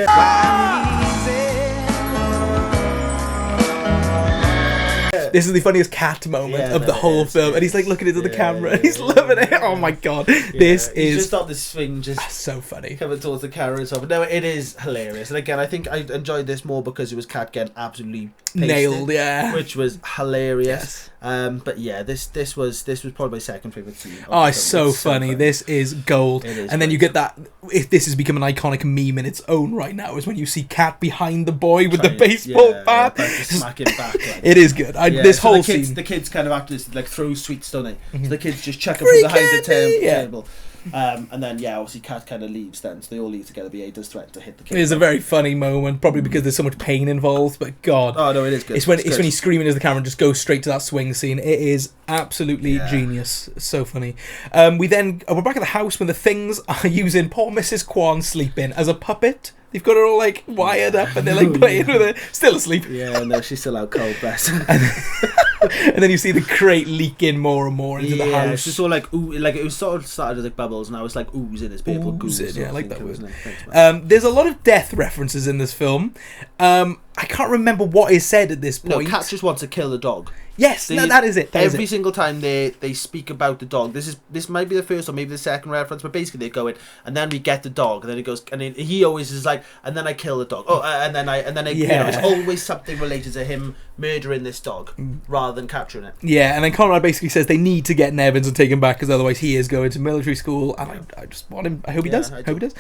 This is the funniest cat moment of the whole film, and he's like looking into the camera, and he's loving it. Oh my god, this is just on the swing, just so funny, coming towards the camera and stuff. But no, it is hilarious. And again, I think I enjoyed this more because it was Cat getting absolutely pasted, nailed, which was hilarious. But yeah, this was probably my second favorite scene. Oh, it's so funny. This is gold. And then you get that. If this has become an iconic meme in its own right now, is when you see Cat behind the boy with the baseball bat, smack him back. Like. It is good. This whole scene, the kids kind of act as like throw sweets, don't they? So the kids just chuck him from behind the table. And then obviously Cat kind of leaves then, so they all leave together. But he does threaten to hit the kid. It's a very funny moment, probably because there's so much pain involved. But God, oh no, it is good. It's when he's screaming as the camera just goes straight to that swing scene. It is absolutely genius. It's so funny. We're back at the house when the things are using poor Mrs. Kwan sleeping as a puppet. They've got her all like wired up and they're like playing with her, still asleep. Yeah, no, she's still out cold, bless. And then you see the crate leaking more and more into the house. It's just all like like it was sort of started as like bubbles, and now it's like oozing. It's people oozing. Yeah, I like that word. There's a lot of death references in this film. I can't remember what is said at this point. No, Cat just wants to kill the dog. Yes, that is it. Every single time they speak about the dog, this might be the first or maybe the second reference, but basically they go in, and then we get the dog, and then he goes, and he always is like, and then I kill the dog. Oh, and then it's always something related to him murdering this dog rather than capturing it. Yeah, and then Conrad basically says they need to get Nevins and take him back because otherwise he is going to military school, and I just want him. I hope he does. I hope he does.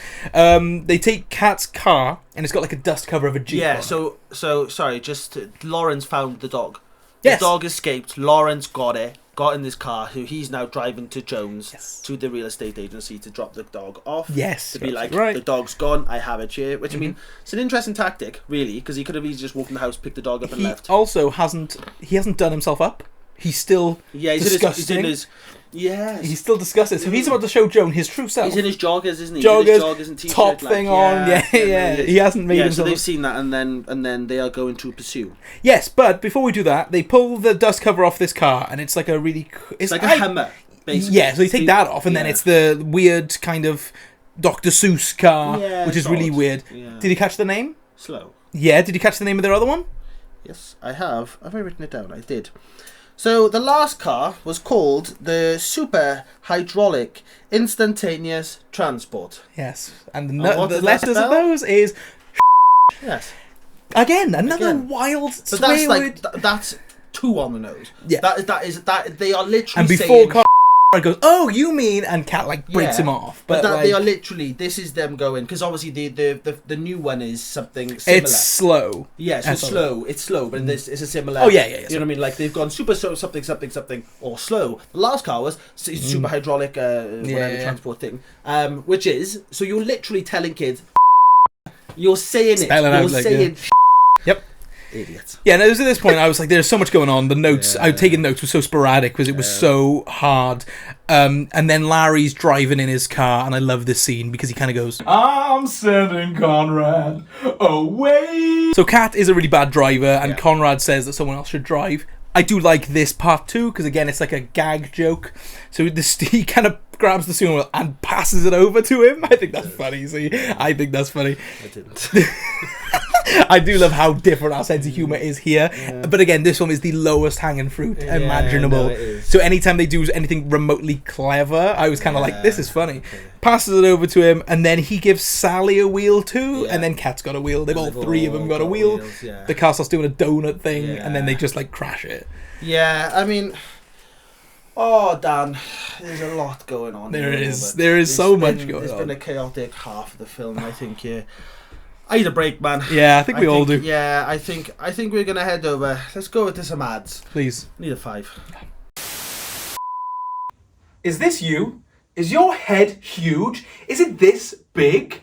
They take Cat's car, and it's got like a dust cover of a Jeep. Yeah. So sorry. Lawrence found the dog. Yes. The dog escaped. Lawrence got in this car, who he's now driving to Jones, to the real estate agency to drop the dog off. Yes. To be like, the dog's gone, I have it here. Which, I mean, it's an interesting tactic, really, because he could have easily just walked in the house, picked the dog up and left. He also hasn't done himself up. He's still disgusting. He's still disgusting. So he's about to show Joan his true self. He's in his joggers, isn't he? Joggers, and t-shirt, top thing on. Yeah. He hasn't made himself. So they've seen that, and then they are going to pursue. Yes, but before we do that, they pull the dust cover off this car, and it's like a really. It's like a Hummer, basically. Yeah, so they take that off, and then it's the weird kind of Dr. Suess car, which is really weird. Yeah. Did you catch the name? Slow. Yeah. Did you catch the name of their other one? Yes, I have. Have I written it down? I did. So the last car was called the Super Hydraulic Instantaneous Transport. Yes, and the letters of those is. Yes. Again, another wild. So that's two on the nose. Yeah. That they are literally. And before car goes, oh, you mean, and Cat like breaks him off. But they are literally. This is them going, because obviously the new one is something similar. It's slow. Yeah, so it's slow, but this is a similar. Oh yeah. You know what I mean? Like they've gone super slow, something, or slow. The last car was super hydraulic, whatever transport thing. Which is, so you're literally telling kids, you're saying Spelling you're saying. Yep. Idiots. Yeah, and it was at this point I was like, there's so much going on. The notes, I was taking notes, were so sporadic because it was so hard. And then Larry's driving in his car, and I love this scene because he kind of goes, I'm sending Conrad away. So Cat is a really bad driver, and Conrad says that someone else should drive. I do like this part too, because again, it's like a gag joke. So he kind of grabs the steering wheel and passes it over to him. I think that's funny. See, I think that's funny. I didn't. I do love how different our sense of humour is here. Yeah. But again, this film is the lowest hanging fruit imaginable. No, so anytime they do anything remotely clever, I was kind of like, this is funny. Okay. Passes it over to him, and then he gives Sally a wheel too, and then Kat's got a wheel. They've all three of them got a wheel. Wheels, the car starts doing a donut thing, and then they just like crash it. Yeah, I mean... Oh, Dan, there's a lot going on. There is so much going on. There's been a chaotic half of the film, I think, I need a break, man. Yeah, I think we all do. Yeah, I think we're going to head over. Let's go into some ads. Please. Need a 5. Is this you? Is your head huge? Is it this big?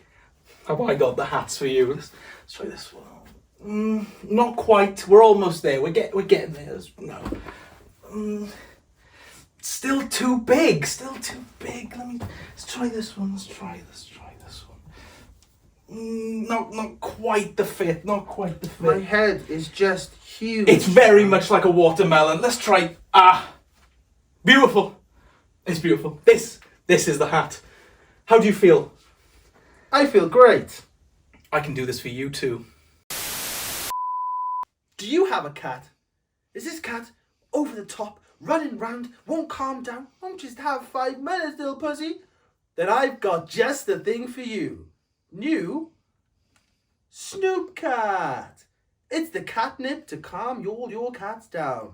Have I got the hats for you? Let's try this one. Not quite. We're almost there. We're getting there. No. Still too big. Let's try this one. Let's try this one. Not quite the fit. My head is just huge. It's very much like a watermelon. Let's try. Beautiful. It's beautiful. This is the hat. How do you feel? I feel great. I can do this for you too. Do you have a cat? Is this cat over the top, running round, won't calm down, won't just have 5 minutes, little pussy? Then I've got just the thing for you. New Snoop Cat. It's the catnip to calm all your cats down.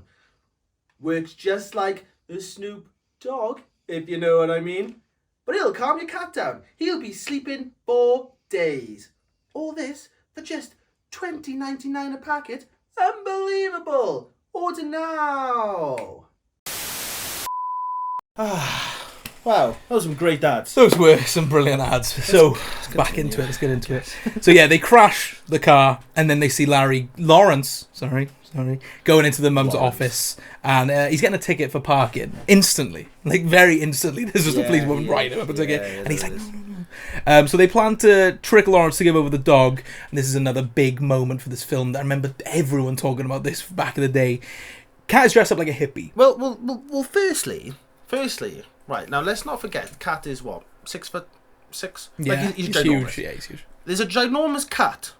Works just like the Snoop Dog, if you know what I mean. But it'll calm your cat down. He'll be sleeping for days. All this for just $20.99 a packet. Unbelievable. Order now. Wow, those were some great ads. Those were some brilliant ads. So, back into it. Let's get into it. So, yeah, they crash the car, and then they see Lawrence, going into the mum's office, and he's getting a ticket for parking instantly. Like, very instantly. There's just a policewoman writing up a ticket, and he's like, no. So they plan to trick Lawrence to give over the dog, and this is another big moment for this film. I remember everyone talking about this back in the day. Cat is dressed up like a hippie. Well, firstly, right, now let's not forget, Cat is what, 6'6"? Yeah, like he's huge. Yeah, he's huge. There's a ginormous cat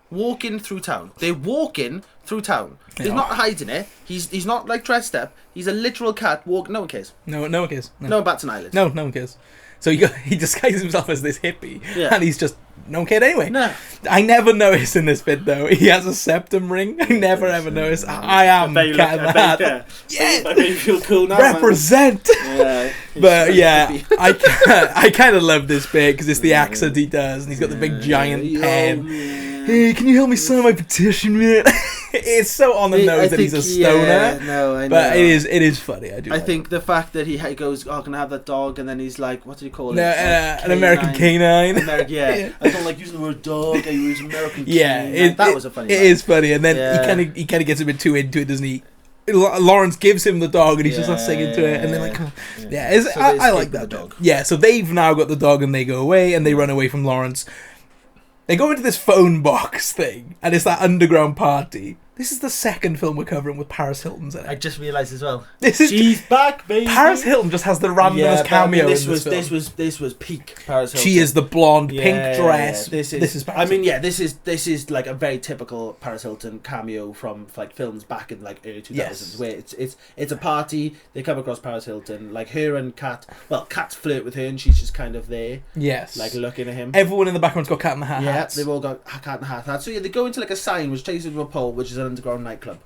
walking through town. They're walking through town. He's not hiding it. He's not like dressed up. He's a literal cat walking. No one cares. No one cares. No one bats an eyelid. No one cares. So he disguises himself as this hippie, and he's just no one cared anyway. No. I never noticed in this bit though. He has a septum ring. I never ever noticed. I am Cat in the Hat. Yeah, I bet you feel cool now. Represent. Yeah, but yeah, I kind of love this bit because it's the accent he does, and he's got the big giant pen. Hey, can you help me sign my petition, man? It's so on the nose that he's a stoner. Yeah, no, I know. But it is funny. I think the fact that he goes, oh, can I have that dog? And then he's like, what do you call it? An American canine. Yeah. I don't like using the word dog. I use American canine. That was a funny It is funny. And then he kind of gets a bit too into it, doesn't he? Lawrence gives him the dog and he's just not singing to it, and they're like, oh. I like that dog. Yeah, so they've now got the dog and they go away and they run away from Lawrence. They go into this phone box thing, and it's that underground party. This is the second film we're covering with Paris Hilton's in it. I just realised as well. She's back, baby. Paris Hilton just has the randomest cameo in this film. This was peak Paris Hilton. She is the blonde pink dress. This is Paris Hilton. This is like a very typical Paris Hilton cameo from like films back in like early 2000s, where it's a party. They come across Paris Hilton, like her and Kat. Well, Kat's flirt with her, and she's just kind of there. Yes, like looking at him. Everyone in the background's got Cat in the Hat hats. They've all got Cat in the Hat hats. So yeah, they go into like a sign which takes you to a pole, which is an underground nightclub.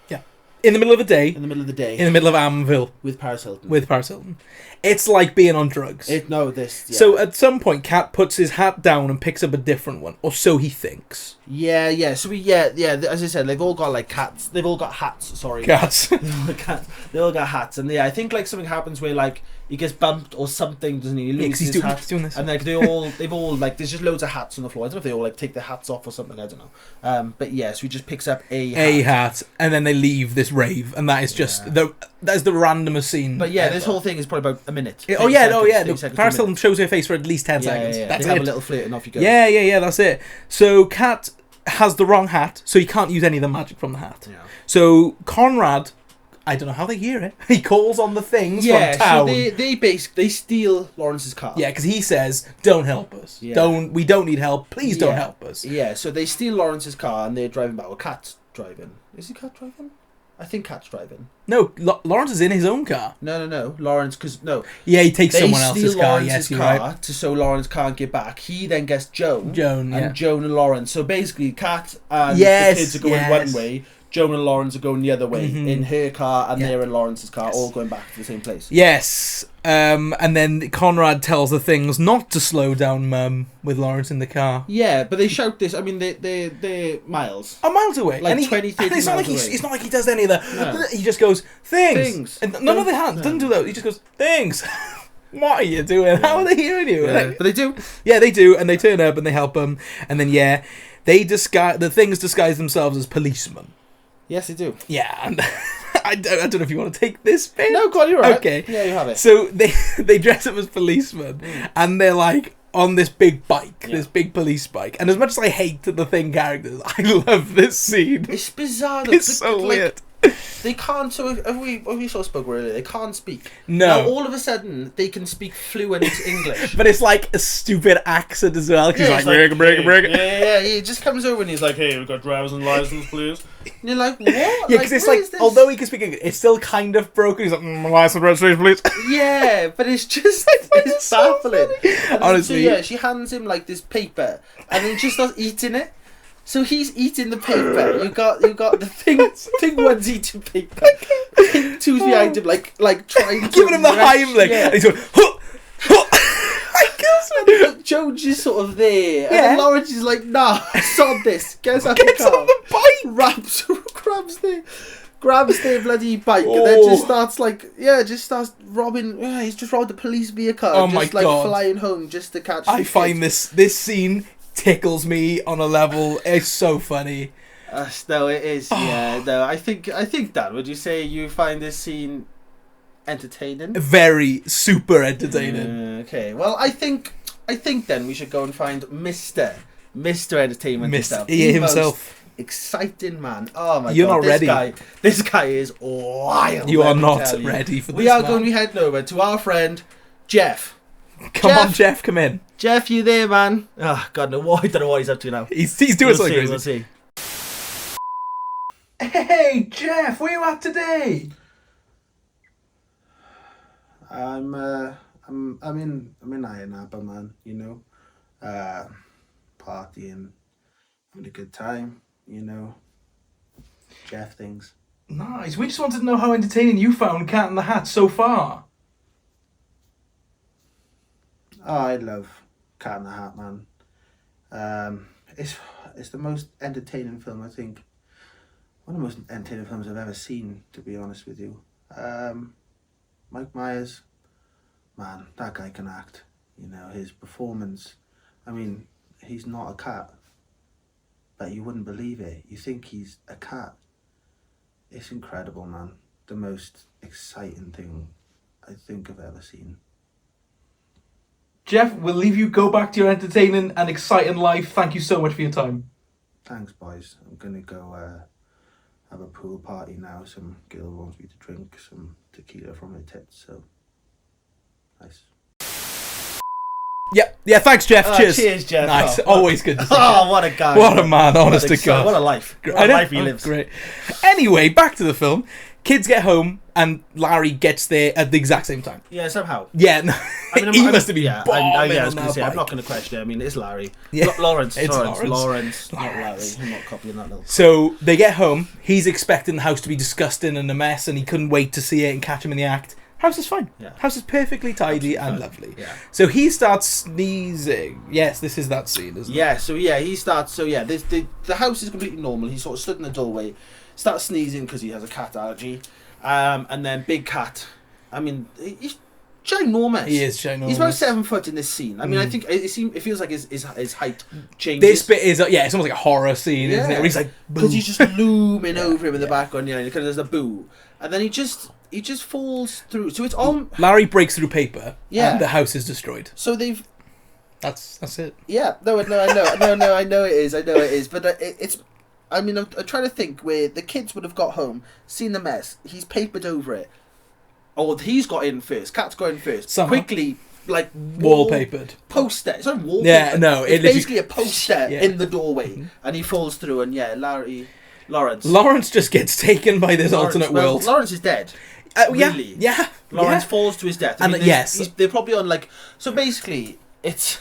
Yeah. In the middle of the day. In the middle of the day. In the middle of Amville. With Paris Hilton. It's like being on drugs. So at some point, Cat puts his hat down and picks up a different one, or so he thinks. Yeah. So as I said, they've all got like cats. They've all got hats. Sorry, cats. They all got hats, and I think like something happens where like he gets bumped or something, doesn't he? He loses his hat. He's doing this. And like they've all like there's just loads of hats on the floor. I don't know if they all like take their hats off or something. I don't know. But yeah, so he just picks up a hat, and then they leave this rave, and that is just that's the randomest scene. But yeah, this whole thing is probably about a minute. Paris Hilton shows her face for at least 10 seconds. That's they have a little flirt and off you go. Yeah, that's it. So Cat has the wrong hat, so he can't use any of the magic from the hat. Yeah. So Conrad I don't know how they hear it. He calls on the things from town. So they steal Lawrence's car. Yeah, because he says, "Don't help us. We don't need help. Please don't help us." Yeah, so they steal Lawrence's car and they're driving back. Well, Cat's driving. Is he Cat driving? I think Cat's driving. No, Lawrence is in his own car. No. Lawrence, no. Yeah, he takes someone else's car. Lawrence's car so Lawrence can't get back. He then gets Joan. And Joan and Lawrence. So basically, Cat and the kids are going one way. Joan and Lawrence are going the other way in her car, and they're in Lawrence's car, all going back to the same place. Yes. And then Conrad tells the things not to slow down Mum with Lawrence in the car. Yeah, but they shout this. I mean, they're miles. Miles away. Like 20, 30 miles away. It's not like he does any of that. No. He just goes, things. And none of the hands doesn't do that. He just goes, things. What are you doing? How are they hearing you? Yeah. But they do. Yeah, they do. And they turn up and they help him. And then, the things disguise themselves as policemen. Yes, they do. Yeah, and I don't know if you want to take this bit. No, God, you're right. Okay. Yeah, you have it. So they dress up as policemen, and they're like on this big bike, this big police bike. And as much as I hate the Thing characters, I love this scene. It's bizarre. It's so weird. They can't. So if we sort of spoke earlier, they can't speak. No. Now, all of a sudden, they can speak fluent English. But it's like a stupid accent as well. He's like, break it. Yeah. He just comes over and he's like, "Hey, we've got driver's license, please." And you're like, "What?" Yeah, because it's like, although he can speak English, it's still kind of broken. He's like, "License, registration, please." Yeah, but it's just it's baffling. So honestly, so, she hands him like this paper, and then he just starts eating it. So he's eating the paper. You got the thing one's eating paper. Thing two's behind him, like trying to giving him the Heimlich. Yeah. And he's going, huh, huh. Jones is sort of there, and then Lawrence is like, "Nah, sod this. Gets out the Gets car, on the bike, grabs the bloody bike, and then just starts robbing. Yeah, he's just robbed the police vehicle. Oh just, my God. Flying home just to catch. I find this scene tickles me on a level. It's so funny. No, it is. Yeah, no. I think Dan, would you say you find this scene entertaining? Very super entertaining. Okay. Well, I think then we should go and find Mr. Entertainment himself. He himself. Exciting man. Oh my God. You're not ready. This guy is wild. You are not ready for this. We are going to be heading over to our friend Jeff. Come on, Jeff, come in. Jeff, you there, man? Oh God, no! I don't know what he's up to now. He's doing something crazy. We'll see. Hey, Jeff, where you at today? I'm in Iron Apple, man. You know, partying, having a good time. You know, Jeff things. Nice. We just wanted to know how entertaining you found Cat in the Hat so far. Oh, I love Cat in the Hat, man. It's the most entertaining film, I think. One of the most entertaining films I've ever seen, to be honest with you. Mike Myers, man, that guy can act. You know, his performance. I mean, he's not a cat, but you wouldn't believe it. You think he's a cat. It's incredible, man. The most exciting thing I think I've ever seen. Jeff, we'll leave you go back to your entertaining and exciting life. Thank you so much for your time. Thanks, boys. I'm going to go have a pool party now. Some girl wants me to drink some tequila from her tits, so nice. Yeah, thanks, Jeff. Cheers. Cheers, Jeff. Nice. Always good to see you. What a guy. What a man, honest to God. What a life. What a life he lives. Great. Anyway, back to the film. Kids get home and Larry gets there at the exact same time. Yeah, somehow. Yeah, no. He must have been bombing I was going to say, I'm not going to question it. I mean, it's Larry. Yeah. Lawrence, It's Lawrence, not Larry. I'm not copying that little. So they get home. He's expecting the house to be disgusting and a mess, and he couldn't wait to see it and catch him in the act. House is fine. Yeah. House is perfectly tidy and lovely. Yeah. So he starts sneezing. Yes, this is that scene, isn't it? Yeah, so he starts, the house is completely normal. He sort of stood in the doorway, starts sneezing because he has a cat allergy. And then Big Cat, I mean, he's ginormous. He is ginormous. He's about 7 foot in this scene. I mean, I think it feels like his height changes. This bit is, it's almost like a horror scene, isn't it? Where he's like, because he's just looming over him in the background, because there's a boo. And then he just falls through. So it's on. Larry breaks through paper. Yeah. And the house is destroyed. So they've. That's it. Yeah. No. I know it is. But it's I mean, I'm trying to think where the kids would have got home, seen the mess, he's papered over it. Or he's got in first, Cat's got in first. Somehow. Quickly, like... Wallpapered. Poster. It's not wallpaper. Yeah, no. It's basically a poster yeah. in the doorway. And he falls through and, Lawrence just gets taken by this alternate world. Lawrence is dead. Really. Yeah. Lawrence falls to his death. And yes. They're probably on, like... So basically, it's...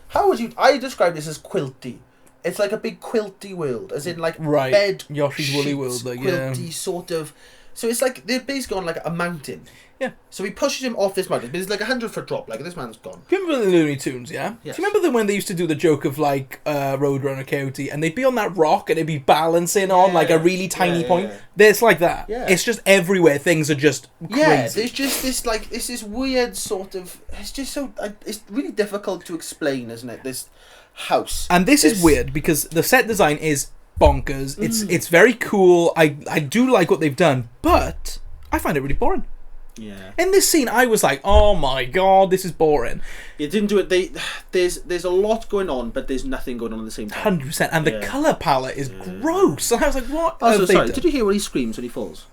How would you... I describe this as quilty. It's like a big quilty world, as in like bed Yoshi's Woolly World, like quilty sort of. So it's like they're basically on like a mountain. Yeah. So he pushes him off this mountain, but it's like 100-foot drop. Like this man's gone. Do you remember the Looney Tunes? Yeah. Yes. Do you remember when they used to do the joke of like Roadrunner Coyote, and they'd be on that rock and it'd be balancing on like a really tiny point? It's like that. Yeah. It's just everywhere. Things are just crazy. Yeah. There's just this weird sort of. It's just so. It's really difficult to explain, isn't it? This house. And this is weird because the set design is bonkers. It's very cool. I do like what they've done, but I find it really boring. Yeah. In this scene, I was like, "Oh my god, this is boring." It didn't do it. There's a lot going on, but there's nothing going on at the same time. 100%, and the color palette is gross. And I was like, "What?" Oh, sorry. Did you hear when he screams when he falls?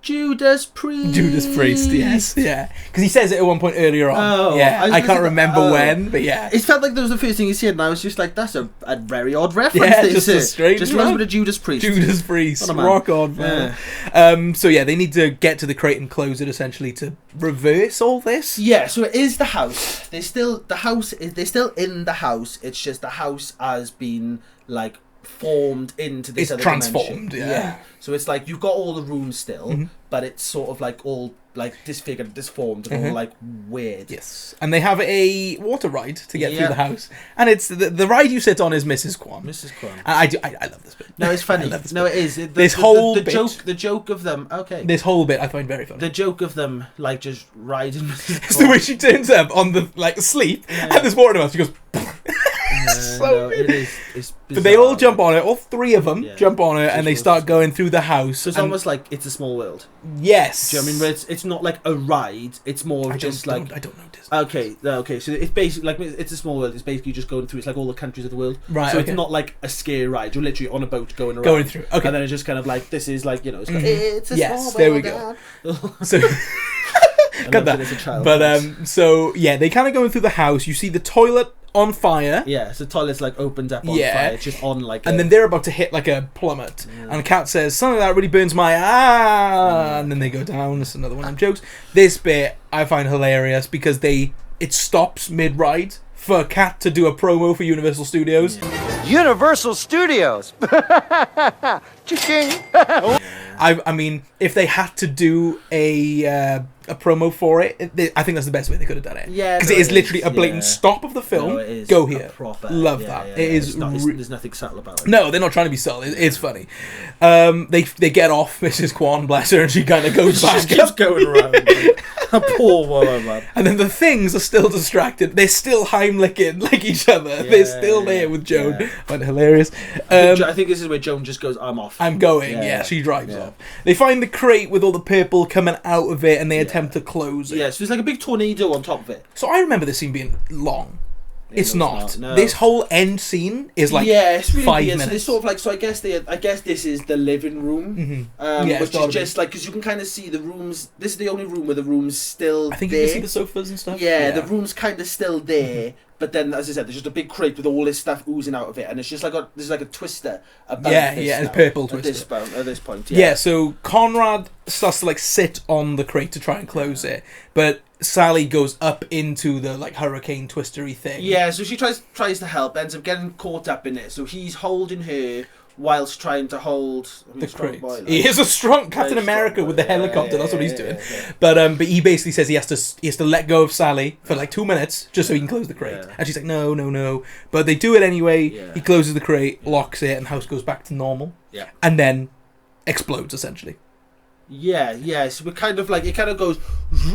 Judas Priest. Judas Priest, yes, yeah. Because he says it at one point earlier on. Oh, yeah. I can't remember when, but yeah. It felt like that was the first thing he said, and I was just like, that's a very odd reference. Yeah, just a strange Just reminds me of Judas Priest. Judas Priest. Rock on, man. So yeah, they need to get to the crate and close it, essentially, to reverse all this. Yeah, so it is the house. They're still in the house. It's just the house has been, like, formed into this other transformed, dimension. yeah. So it's like you've got all the rooms still, but it's sort of like all like disfigured, disformed, and all like weird. Yes, and they have a water ride to get through the house, and it's the ride you sit on is Mrs. Kwan. Mrs. Kwan. And I love this bit. No, it's funny. No, it is. The joke of them. Okay. This whole bit I find very funny. The joke of them like just riding. It's the way she turns up on the like sleep, and there's water in her mouth. She goes. No, it is. It's bizarre. But they all jump on it. All three of them jump on it, and they start going through the house. So it's almost like It's a Small World. Yes. Do you know what I mean? It's not like a ride. It's more of just like I don't know Disney. Okay. So it's basically like It's a Small World. It's basically just going through. It's like all the countries of the world. Right. So it's not like a scare ride. You're literally on a boat going around. through. Okay. And then it's just kind of like this is like it's like, it's a small world. There we go. So. Got that. But so yeah, they kind of going through the house. You see the toilet on fire. Yeah, so the toilet's like opened up on fire. It's just on like. And then they're about to hit like a plummet, and Kat says, "Something like that really burns my and then they go down. It's another one of them jokes. This bit I find hilarious because it stops mid ride for Kat to do a promo for Universal Studios. Universal Studios. Ching. I mean, if they had to do a promo for it, I think that's the best way they could have done it. Yeah, because it is literally a blatant stop of the film. No, it is go here. Proper, love that. Yeah, it is. There's nothing subtle about it. No, they're not trying to be subtle. It's funny. They get off Mrs. Kwan, bless her, and she kind of goes back. She just keeps going around. A poor woman, man. And then the things are still distracted. They're still Heimlicking like each other. They're still there with Joan. I find it hilarious. I think this is where Joan just goes, I'm off. I'm going. Yeah, she drives off. They find the crate with all the purple coming out of it, and they attempt to close it. Yeah, so there's like a big tornado on top of it. So I remember this scene being long. It's not. No. This whole end scene is like it's really 5 weird. minutes. So it's sort of like, so I guess this is the living room, which is just like, because you can kind of see the rooms. This is the only room where the room's still. I think there. You can see the sofas and stuff. Yeah, the room's kind of still there, but then, as I said, there's just a big crate with all this stuff oozing out of it, and it's just like there's like a twister above this it's now, purple twister at this point. Yeah, so Conrad starts to like sit on the crate to try and close it, but Sally goes up into the like hurricane twistery thing. Yeah, so she tries to help, ends up getting caught up in it. So he's holding her whilst trying to hold the crate. He is a strong Captain America with the helicopter. That's what he's doing. Yeah. But he basically says he has to let go of Sally for like 2 minutes just so he can close the crate. And she's like, no. But they do it anyway. He closes the crate, locks it, and the house goes back to normal. Yeah. And then explodes essentially. Yeah. So we're kind of like, it kind of goes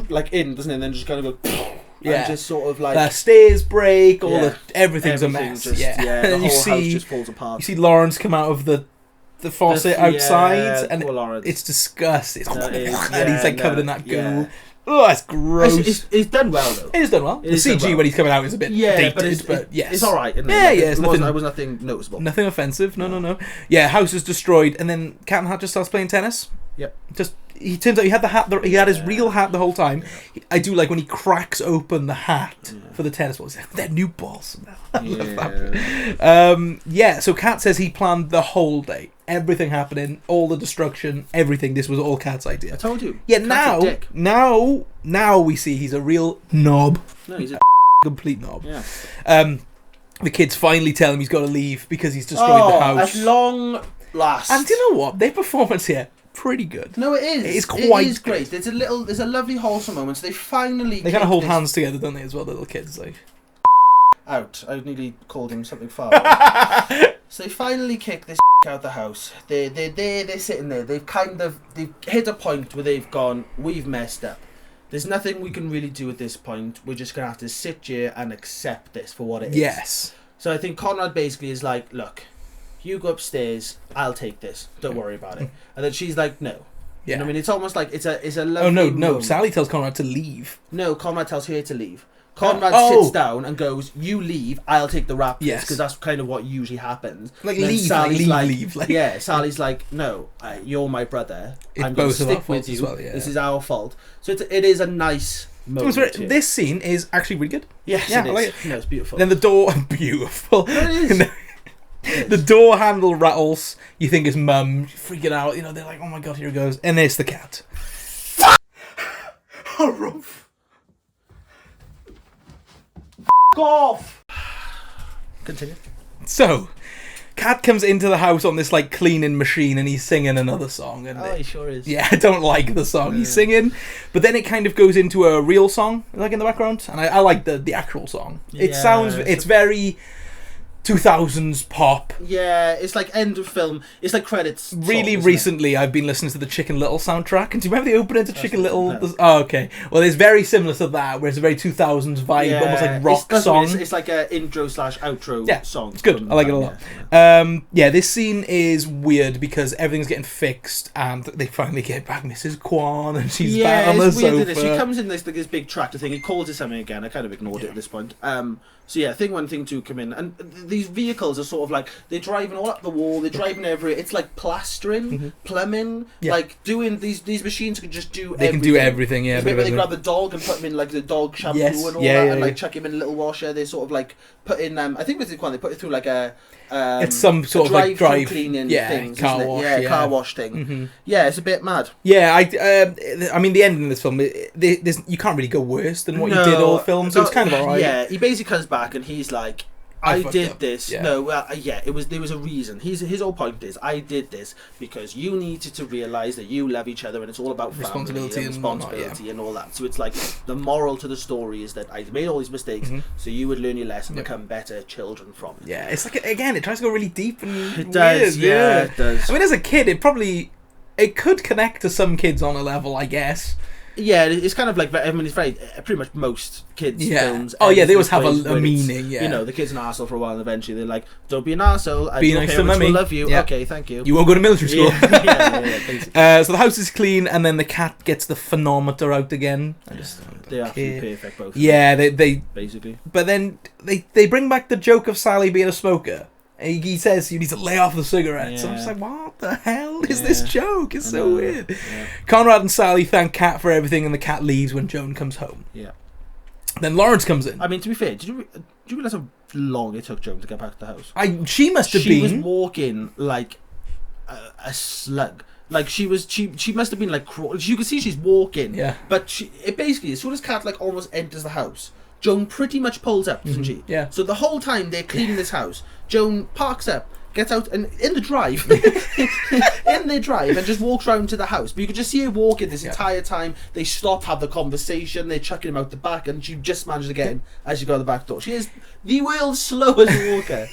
like in, doesn't it? And then just kind of goes. And just sort of like the stairs break, everything's a mess. And the you whole see, house just falls apart. You see Lawrence come out of the faucet outside, and poor Lawrence. it's disgusting. And and he's like covered in that goo. Oh, that's gross. It's done well though. It is done well. The CG when he's coming out is a bit dated, but yes, it's all right. Isn't it? Yeah, yeah. It was nothing noticeable. Nothing offensive. No. Yeah, house is destroyed, and then Cat and Hat just starts playing tennis. Yep. He turns out he had the hat. He had his real hat the whole time. I do like when he cracks open the hat for the tennis balls. They're new balls. I love that. Yeah. So Cat says he planned the whole day, everything happening, all the destruction, everything. This was all Cat's idea. I told you. Yeah. Cat's Now we see he's a real knob. No, he's a complete knob. Yeah. The kids finally tell him he's got to leave because he's destroyed the house. At long last. And do you know what? Their performance here. Pretty good. No, it is. It is quite It is great. There's a lovely wholesome moment. So they finally. They kind of hold hands together, don't they? As well, the little kids like. Out. I nearly called him something far away. So they finally kick this out the house. They're sitting there. They've hit a point where they've gone. We've messed up. There's nothing we can really do at this point. We're just gonna have to sit here and accept this for what it is. Yes. So I think Conrad basically is like, look. You go upstairs. I'll take this. Don't worry about it. And then she's like, no. Yeah. You know what I mean, it's almost like it's a lovely. Oh no! moment. Sally tells Conrad to leave. No, Conrad tells her to leave. Conrad sits down and goes, "You leave. I'll take the rap." Yes, because that's kind of what usually happens. Like leave, Sally's leave. Yeah, Sally's like, "No, you're my brother. I'm going to stick with you. Well, yeah. This is our fault." So it is a nice moment. This scene is actually really good. Yes, yeah, it is. Like No, it's beautiful. Then the door, beautiful. It is. The door handle rattles. You think it's mum freaking out. You know, they're like, "Oh my god, here it goes!" And it's the cat. Oh, Rolf. Off. Continue. So, Cat comes into the house on this like cleaning machine, and he's singing another song. And he sure is. Yeah, I don't like the song he's singing, but then it kind of goes into a real song, like in the background, and I like the actual song. It sounds. It's very 2000s pop. Yeah, it's like end of film. It's like credits. Really recently, I've been listening to the Chicken Little soundtrack. And do you remember the opening to Chicken Little? No. Oh, okay. Well, it's very similar to that, where it's a very 2000s vibe, almost like rock song. It's like an intro/outro song. It's good. I like it a lot. Yeah, this scene is weird because everything's getting fixed, and they finally get back Mrs. Kwan, and she's back on the sofa. She comes in this big tractor thing. It calls it something again. I kind of ignored it at this point. So yeah, thing 1, thing 2 come in, and these vehicles are sort of like they're driving all up the wall, they're driving everywhere. It's like plastering, plumbing, like doing these machines can just do. They can do everything. Yeah, where they grab the dog and put him in like the dog shampoo and all that, and like chuck him in a little washer. They sort of like put in. I think with the Kwan, they put it through like a. It's some sort of like drive cleaning things, car wash, car wash thing. Yeah, it's a bit mad. Yeah, I mean the ending of this film, you can't really go worse than what you did all film, so it's kind of alright. Yeah, he basically comes back and he's like, I did this. Yeah. No, there was a reason. His whole point is, I did this because you needed to realise that you love each other, and it's all about responsibility and all that. So it's like the moral to the story is that I made all these mistakes, so you would learn your lesson, become better children from it. Yeah, it's like again, it tries to go really deep and it does. Weird, yeah, it does. I mean, as a kid, it could connect to some kids on a level, I guess. Yeah, it's kind of like, I mean, it's very pretty much most kids' films. Oh yeah, they always have a meaning. Yeah, you know, the kid's an arsehole for a while, and eventually they're like, "Don't be an arsehole. Be nice to mummy. Will love you. Yeah. Okay, thank you. You won't go to military school." Yeah, so the house is clean, and then the cat gets the phonometer out again. They're absolutely perfect, both. Yeah, they basically. But then they bring back the joke of Sally being a smoker. He says you need to lay off the cigarettes. I'm just like, what the hell is this joke? It's so weird. Yeah. Conrad and Sally thank Cat for everything, and the cat leaves when Joan comes home. Yeah. Then Lawrence comes in. I mean, to be fair, did you realise how long it took Joan to get back to the house? She must have been. She was walking like a slug. Like she must have been like crawling. You can see she's walking. Yeah. But it basically, as soon as Cat like almost enters the house, Joan pretty much pulls up, doesn't she? Yeah. So the whole time they're cleaning this house, Joan parks up, gets out, and in the drive, and just walks round to the house. But you could just see her walking this entire time. They stop, have the conversation, they're chucking him out the back, and she just managed to get in as she got out the back door. She is the world's slowest walker.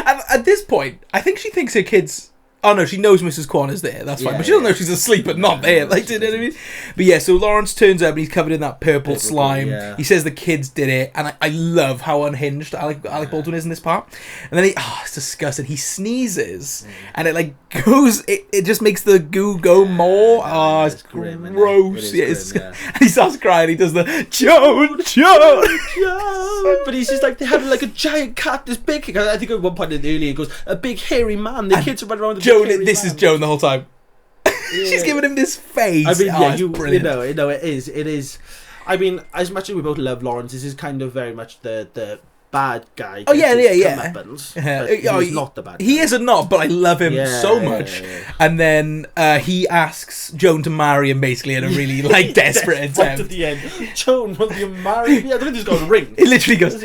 At this point, I think she thinks her kid's Oh no, she knows Mrs. Kwan is there. That's fine, but she doesn't know she's asleep and not there. Like, you know what I mean? But yeah, so Lawrence turns up and he's covered in that purple slime. Yeah. He says the kids did it, and I love how unhinged Alec Baldwin is in this part. And then it's disgusting. He sneezes, and it like goes. It just makes the goo go more. Oh, it's grim, gross. it? And he starts crying. He does the Joan. But he's just like, they have like a giant cat this big. I think at one point in the earlier he goes, a big hairy man. The kids are running around with Joan, this is Joan the whole time. She's giving him this face. I mean, yeah, you know, it is. I mean, as much as we both love Lawrence, this is kind of very much the bad guy. Oh yeah. He's not the bad guy. He isn't not, but I love him so much. And then he asks Joan to marry him, basically in a really like desperate attempt. Right at the end, Joan, will you marry me? I don't think he's got a ring. It literally goes,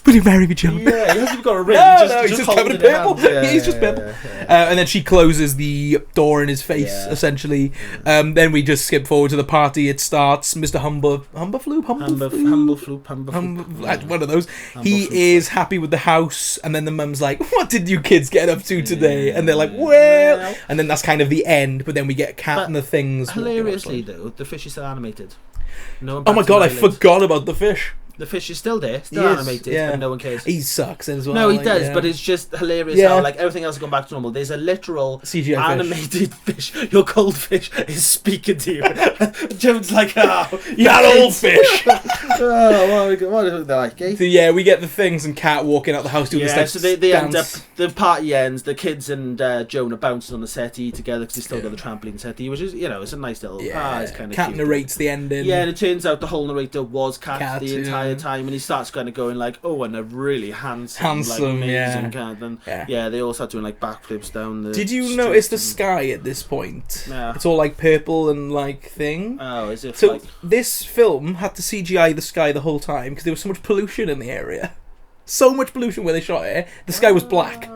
will you marry me, Joan? Yeah, he hasn't got a ring. He's just covered in purple. He's just purple. And then she closes the door in his face, essentially. Then we just skip forward to the party. It starts. Mr. Humberfloop. One of those. He is happy with the house, and then the mum's like, "What did you kids get up to today?" And they're like, "Well," and then that's kind of the end. But then we get Cat and the things. Hilariously, though, the fish is still animated. No. Oh my god, I forgot about the fish. The fish is still there, animated, and no one cares. He sucks as well. No, he does, but it's just hilarious how like everything else has gone back to normal. There's a literal CGI animated fish. Your goldfish is speaking to you. Jones like, that old fish. What are they like? Eh? So yeah, we get the things and Cat walking out the house doing this like so they end up, the party ends, the kids and Joan are bouncing on the settee together because they still got the trampoline settee, which is, it's a nice little, it's kind of Cat cute. narrates the ending. Yeah, and it turns out the whole narrator was Cat the entire time, and he starts kind of going like, oh, and a really handsome like, amazing Cat. And they all start doing like backflips down the Did you notice the sky at this point? Yeah. It's all like purple and like thing. Oh, is it? So like... this film had to CGI the sky the whole time because there was so much pollution in the area. So much pollution where they shot it. The sky was black.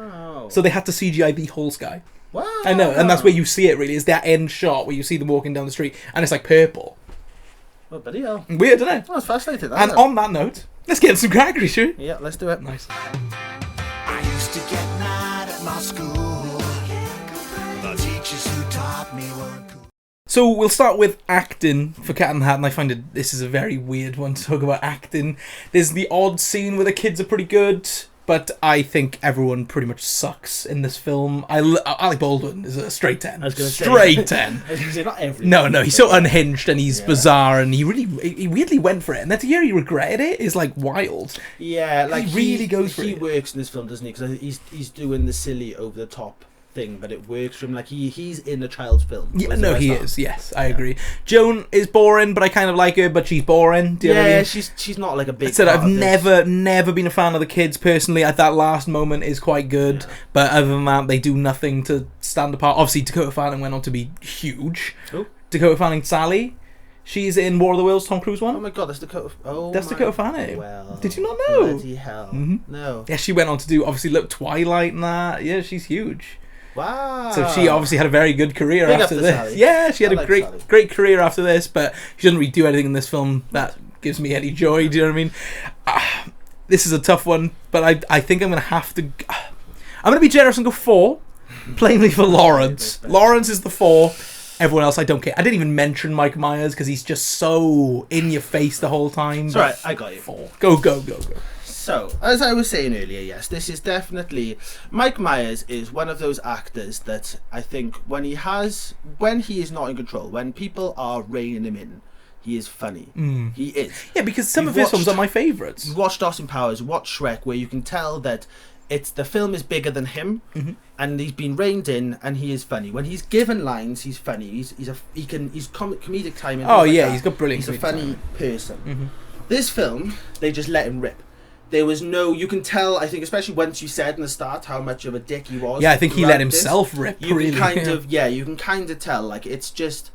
So they had to CGI the whole sky. Wow. I know, and that's where you see it really, is that end shot where you see them walking down the street and it's like purple. Well, bloody hell. Weird, isn't it? Well, that's fascinating. And on that note, let's get some Gregory, shall we? Yeah, let's do it. Nice. I used to get mad at my school. The teachers who taught me weren't cool. So we'll start with acting for Cat in the Hat, and I find this is a very weird one to talk about acting. There's the odd scene where the kids are pretty good, but I think everyone pretty much sucks in this film. Alec Baldwin is a straight 10. I was going to say. Straight 10. I was going to say, not everyone. No, he's so unhinged and he's bizarre, and he weirdly went for it. And then to hear he regretted it is like wild. Yeah, like he really goes for it. He works in this film, doesn't he? Because he's doing the silly, over the top thing, but it works for him. Like he's in a child's film. Yeah, no, he is. Yes, I agree. Joan is boring, but I kind of like her. But she's boring. Do you know what I mean? she's not like a big. I said I've never been a fan of the kids personally. That last moment is quite good, but other than that, they do nothing to stand apart. Obviously, Dakota Fanning went on to be huge. Oh. Dakota Fanning, Sally. She's in War of the Worlds, Tom Cruise one. Oh my god, that's Dakota. That's Dakota Fanning. Well, did you not know? Bloody hell, no. Yeah, she went on to do obviously Twilight and that. Yeah, she's huge. Wow. So she obviously had a very good career after this. Sally. Yeah, she had a Sally. great career after this, but she doesn't really do anything in this film that gives me any joy. Do you know what I mean? This is a tough one, but I think I'm going to have to... I'm going to be generous and go 4, plainly for Lawrence. Lawrence is the 4. Everyone else, I don't care. I didn't even mention Mike Myers because he's just so in your face the whole time. It's alright, I got you. 4. Go. So, as I was saying earlier, yes, this is definitely... Mike Myers is one of those actors that I think when he is not in control, when people are reining him in, he is funny. He is. Yeah, because some of his films are my favourites. You watched Austin Powers, watch Shrek, where you can tell that the film is bigger than him, and he's been reined in, and he is funny. When he's given lines, he's funny. He's comedic timing. Oh yeah, he's got brilliant. He's a funny person. This film, they just let him rip. There was no, you can tell, I think, especially once you said in the start how much of a dick he was. Yeah, I think he let himself rip. You can kind of tell, like, it's just,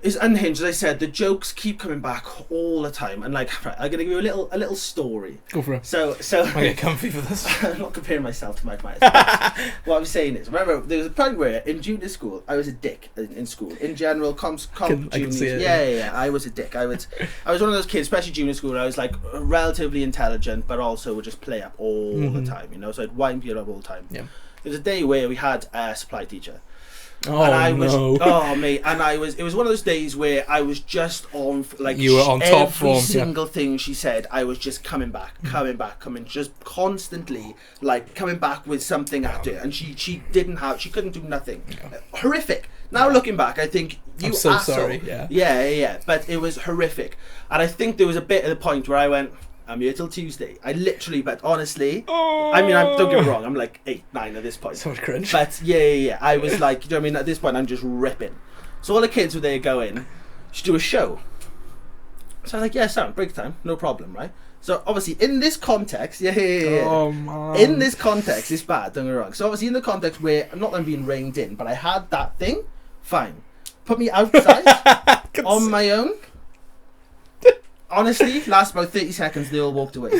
it's unhinged. As I said, the jokes keep coming back all the time, and like, right, I'm gonna give you a little story. Go for it. So I get comfy for this. I'm not comparing myself to Mike Myers. What I'm saying is, remember, there was a point where in junior school I was a dick in school. In general, yeah, I was a dick. I was one of those kids, especially junior school, where I was like relatively intelligent, but also would just play up all the time. You know, so I'd wind people up all the time. Yeah. There was a day where we had a supply teacher. Oh, and I was, no. oh mate, and it was one of those days where I was just on, like, you were on top every form, single thing she said, I was just coming back, just constantly, like, coming back with something at it, and she couldn't do nothing. Horrific. Now looking back, I think, I'm so asshole. sorry, yeah. But it was horrific. And I think there was a bit at the point where I went, I'm here till Tuesday. I literally, but honestly, I mean, don't get me wrong, I'm like 8, 9 at this point. So much cringe. But yeah. I was like, you know what I mean? At this point, I'm just ripping. So all the kids were there going, should do a show. So I was like, yeah, sound, break time, no problem, right? So obviously, in this context, Oh, man. in this context, it's bad, don't get me wrong. So obviously, in the context where, I'm not that I'm being reined in, but I had that thing, fine. Put me outside, on my own. Honestly, last about 30 seconds, they all walked away.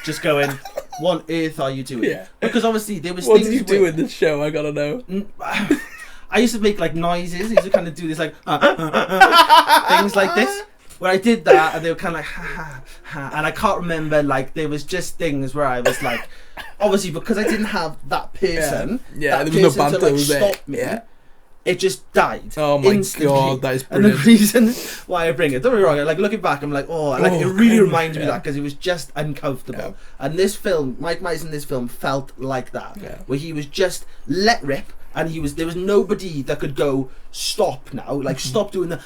Just going, what on earth are you doing? Yeah. Because obviously there was What things... did you do in this show? I gotta know. I used to make like noises. I used to kind of do this like... things like this. Where I did that and they were kind of like... Ha, ha, and I can't remember, like, there was just things where I was like... Obviously, because I didn't have that person... Yeah, that there was no person banter, to, like, was there? stop me. Yeah. It just died. Oh my instantly. God, that is And the brilliant. reason why I bring it, don't get me wrong, like looking back, I'm like, it really cringe, reminds me of that because it was just uncomfortable. Yeah. And this film, Mike Myers in this film felt like that, where he was just let rip, and there was nobody that could go stop now, like stop doing the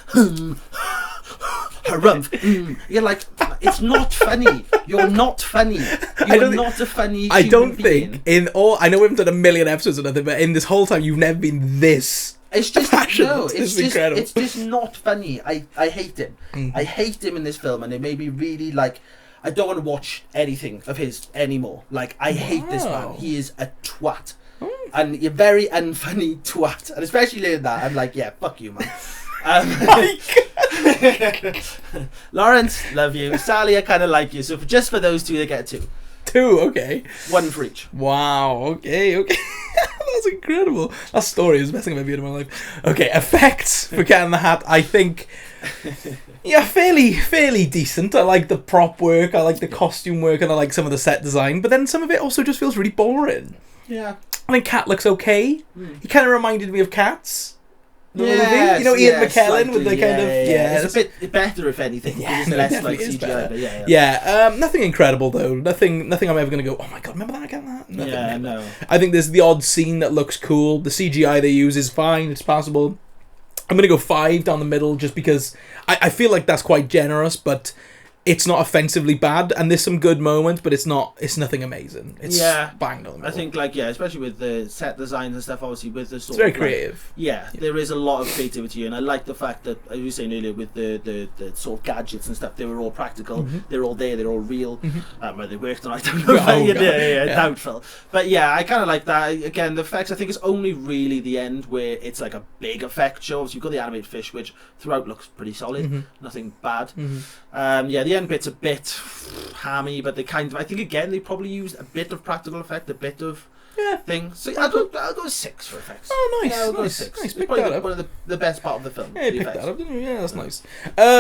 harumph. You're like, it's not funny. You're not funny. You're not a funny. I don't being. think I know we haven't done a million episodes or nothing, but in this whole time you've never been this. It's just passionate. no. It's incredible. It's just not funny. I hate him. I hate him in this film, and it made me really like. I don't want to watch anything of his anymore. Like I hate this man. He is a twat, and you're very unfunny twat. And especially later that, I'm like, yeah, fuck you, man. Lawrence, love you. Sally, I kind of like you. So just for those two, they get 2. 2, okay. 1 for each. Wow, okay. That's incredible. That story is the best thing I've ever heard in my life. Okay, effects for Cat in the Hat, I think, yeah, fairly decent. I like the prop work, I like the costume work, and I like some of the set design, but then some of it also just feels really boring. Yeah. I think Cat looks okay. He kind of reminded me of Cats. The movie, Yes, you know, Ian McKellen slightly, with the kind of It's a bit better if anything. Yeah, It's no, less it like definitely is CGI. better. But Yeah, nothing incredible though. Nothing I'm ever gonna go, oh my god, remember that again? Nothing. Yeah, no. I think there's the odd scene that looks cool. The CGI they use is fine. It's passable. I'm gonna go 5 down the middle just because I feel like that's quite generous, but it's not offensively bad, and there's some good moments, but it's nothing amazing. It's bang on the middle. I think especially with the set designs and stuff, obviously with the sort it's very of creative. There is a lot of creativity, and I like the fact that, as you were saying earlier, with the sort of gadgets and stuff, they were all practical, they're all there, they're all real. Whether they worked or not, I don't know. Doubtful. But yeah, I kind of like that. Again, the effects, I think it's only really the end where it's like a big effect show. Obviously, you've got the animated fish, which throughout looks pretty solid, nothing bad. The end bit's a bit hammy, but they I think again they probably used a bit of practical effect, a bit of thing. So I'll go 6 for effects. Oh, nice. Yeah, I'll go nice. 6. Nice. It's Pick probably that up. one of the best part of the film. Yeah, pick that up, didn't you? Yeah, that's nice.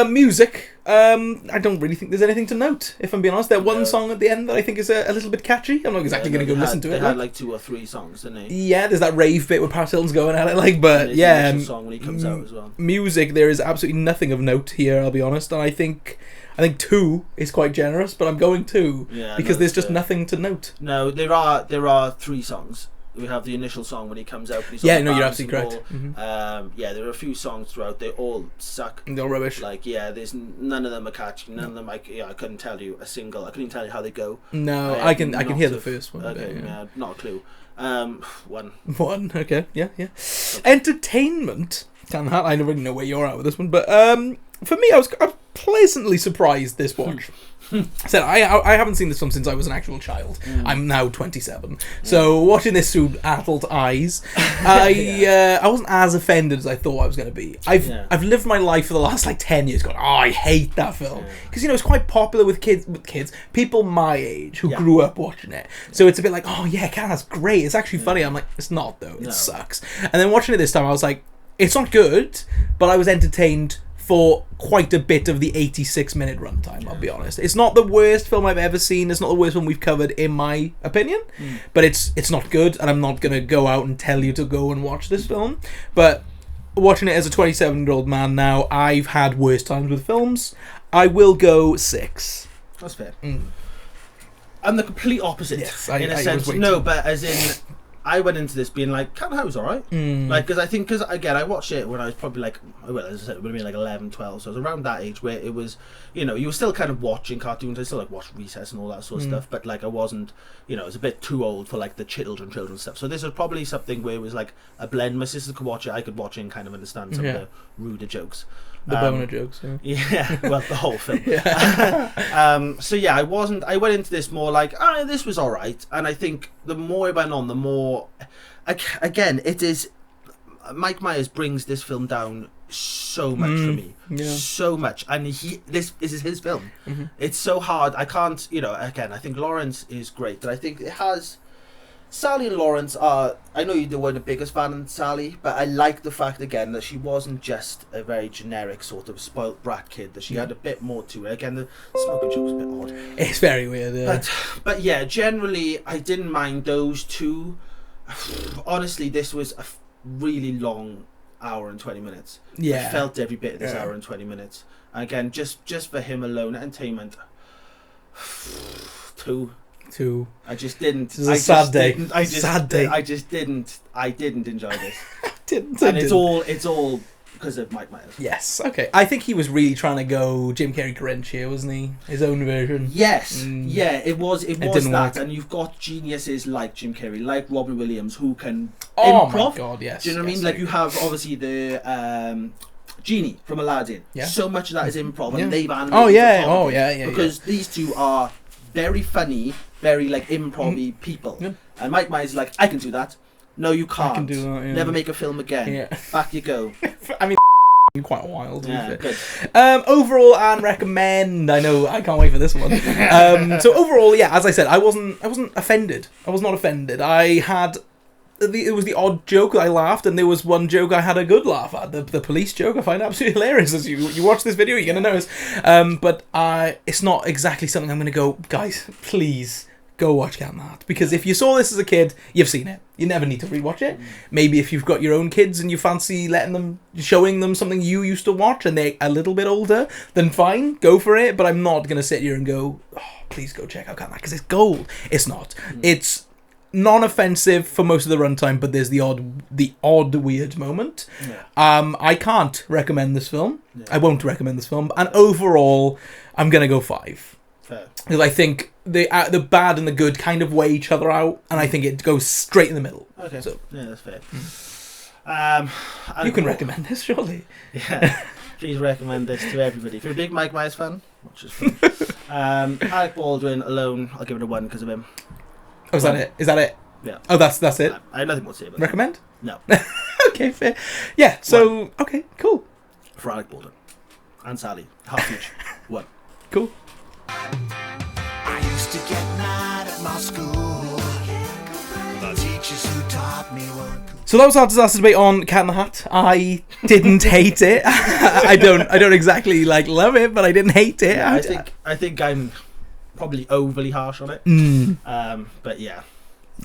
Music. I don't really think there's anything to note, if I'm being honest. There's one song at the end that I think is a little bit catchy. I'm not exactly going to go listen to it. They had like 2 or 3 songs, didn't they? Yeah, there's that rave bit where Paris Hilton's going at it, but the initial song when he comes out as well. Music, there is absolutely nothing of note here, I'll be honest, and I think 2 is quite generous, but I'm going 2 because there's just nothing to note. No, there are 3 songs. We have the initial song when he comes out. You're absolutely correct. There are a few songs throughout. They all suck. They're all rubbish. There's none of them are catchy. None of them. I couldn't tell you a single. I couldn't even tell you how they go. No, I can hear the first one. Okay, not a clue. 1. Okay, yeah. Okay. Entertainment. I don't really know where you're at with this one, but for me, I was pleasantly surprised this watch. I said I haven't seen this film since I was an actual child. I'm now 27, so watching this through adult eyes, I wasn't as offended as I thought I was going to be. I've lived my life for the last 10 years going, I hate that film, because it's quite popular with kids, people my age who grew up watching it. So it's a bit like, oh yeah, that's great. It's actually funny. I'm like, it's not though. It sucks. And then watching it this time, I was like, it's not good, but I was entertained for quite a bit of the 86-minute runtime, I'll be honest. It's not the worst film I've ever seen. It's not the worst film we've covered, in my opinion. But it's not good, and I'm not going to go out and tell you to go and watch this film. But watching it as a 27-year-old man now, I've had worse times with films. I will go 6. That's fair. I'm the complete opposite, in a sense. No, but as in, I went into this being like, Cat in the Hat was alright. Like, because again, I watched it when I was probably like, well, as I said, it would have been like 11, 12, so I was around that age where it was, you know, you were still kind of watching cartoons. I still like watched Recess and all that sort of stuff, but like I wasn't, you know, it was a bit too old for like the children stuff. So this was probably something where it was like a blend. My sister could watch it, I could watch it and kind of understand some of the ruder jokes. The boner jokes, yeah, well, the whole film. So yeah, I went into this more like, this was alright, and I think the more it went on, the more, again, it is, Mike Myers brings this film down so much for me, so much, and this is his film. It's so hard. I can't, you know, again, I think Lawrence is great, but I think it has, Sally and Lawrence are, I know you weren't the biggest fan of Sally, but I like the fact, again, that she wasn't just a very generic sort of spoilt brat kid, that she had a bit more to it. Again, the smoking joke was a bit odd. It's very weird, yeah. But yeah, generally, I didn't mind those two. Honestly, this was a really long hour and 20 minutes. Yeah. I felt every bit of this hour and 20 minutes. And again, just for him alone, entertainment. 2. I just didn't. This is a sad day. I didn't enjoy this. It's all because of Mike Myers. Yes. Okay. I think he was really trying to go Jim Carrey Grinch here, wasn't he? His own version. Yes. Yeah. It was that, work. and you've got geniuses like Jim Carrey, like Robin Williams, who can improv. Oh my God! Yes. Do you know what I mean? Like you have obviously the Genie from Aladdin. Yeah. So much of that is improv, and they've animated. Oh yeah. Because these two are very funny, very like improv-y people. Yeah. And Mike Myers is like, I can do that. No, you can't. I can do that, yeah. Never make a film again. Yeah. Back you go. I mean, quite a while. Good. Overall, and recommend. I know I can't wait for this one. So overall, yeah, as I said, I wasn't offended. I was not offended. I had. It was the odd joke that I laughed, and there was one joke I had a good laugh at. The police joke I find absolutely hilarious. As you watch this video, you're going to notice. But it's not exactly something I'm going to go, guys, please go watch Cat in the Hat. Because if you saw this as a kid, you've seen it. You never need to rewatch it. Maybe if you've got your own kids and you fancy showing them something you used to watch and they're a little bit older, then fine, go for it. But I'm not going to sit here and go, please go check out Cat in the Hat, because it's gold. It's not. It's non-offensive for most of the runtime, but there's the odd weird moment. I can't recommend this film. I won't recommend this film, and overall I'm gonna go 5. Fair. Because I think the bad and the good kind of weigh each other out, and I think it goes straight in the middle. Okay. So yeah, that's fair. You can recommend this, surely. Yeah. Please recommend this to everybody. If you're a big Mike Myers fan, watch this film. Alec Baldwin alone, I'll give it a 1 because of him. Oh, is that it? Is that it? Yeah. Oh, that's it? I have nothing more to say about it. Recommend? No. Okay, fair. Yeah, so, 1. Okay, cool. For Alec Baldwin. And Sally. Half each. 1. Cool. I used to get mad at my school. The teachers who taught me were cool. So that was our disaster debate on Cat in the Hat. I didn't hate it. I don't exactly love it, but I didn't hate it. Yeah, I think I'm probably overly harsh on it. But yeah.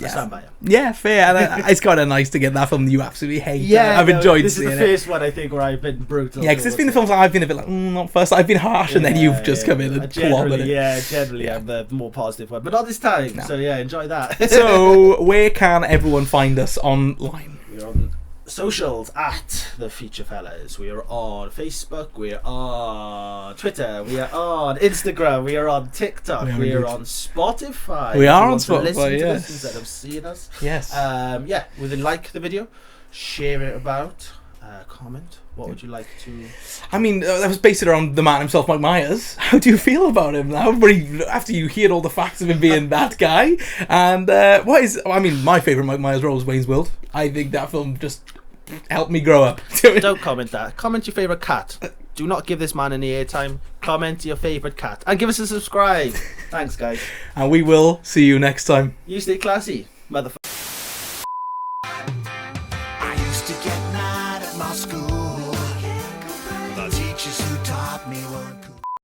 I stand by it. Yeah, fair. And it's kind of nice to get that film you absolutely hate. Yeah, I've enjoyed this seeing is it. the first one I think where I've been brutal. Yeah, because it's been the films I've been a bit like, not first. I've been harsh, and then you've just come in and plummeted. Generally I'm the more positive one, but not this time. No. So yeah, enjoy that. So where can everyone find us online? We're on socials at The Feature Fellas. We are on Facebook. We are on Twitter. We are on Instagram. We are on TikTok. We are on Spotify. We are on Spotify. Yes. Instead of seeing us. Yes. Like the video, share it about, comment. What would you like to? I mean, that was based around the man himself, Mike Myers. How do you feel about him now? After you hear all the facts of him being that guy, and my favourite Mike Myers role is Wayne's World. I think that film just helped me grow up. Don't comment that. Comment your favourite cat. Do not give this man any airtime. Comment your favourite cat. And give us a subscribe. Thanks, guys. And we will see you next time. You stay classy, motherfucker.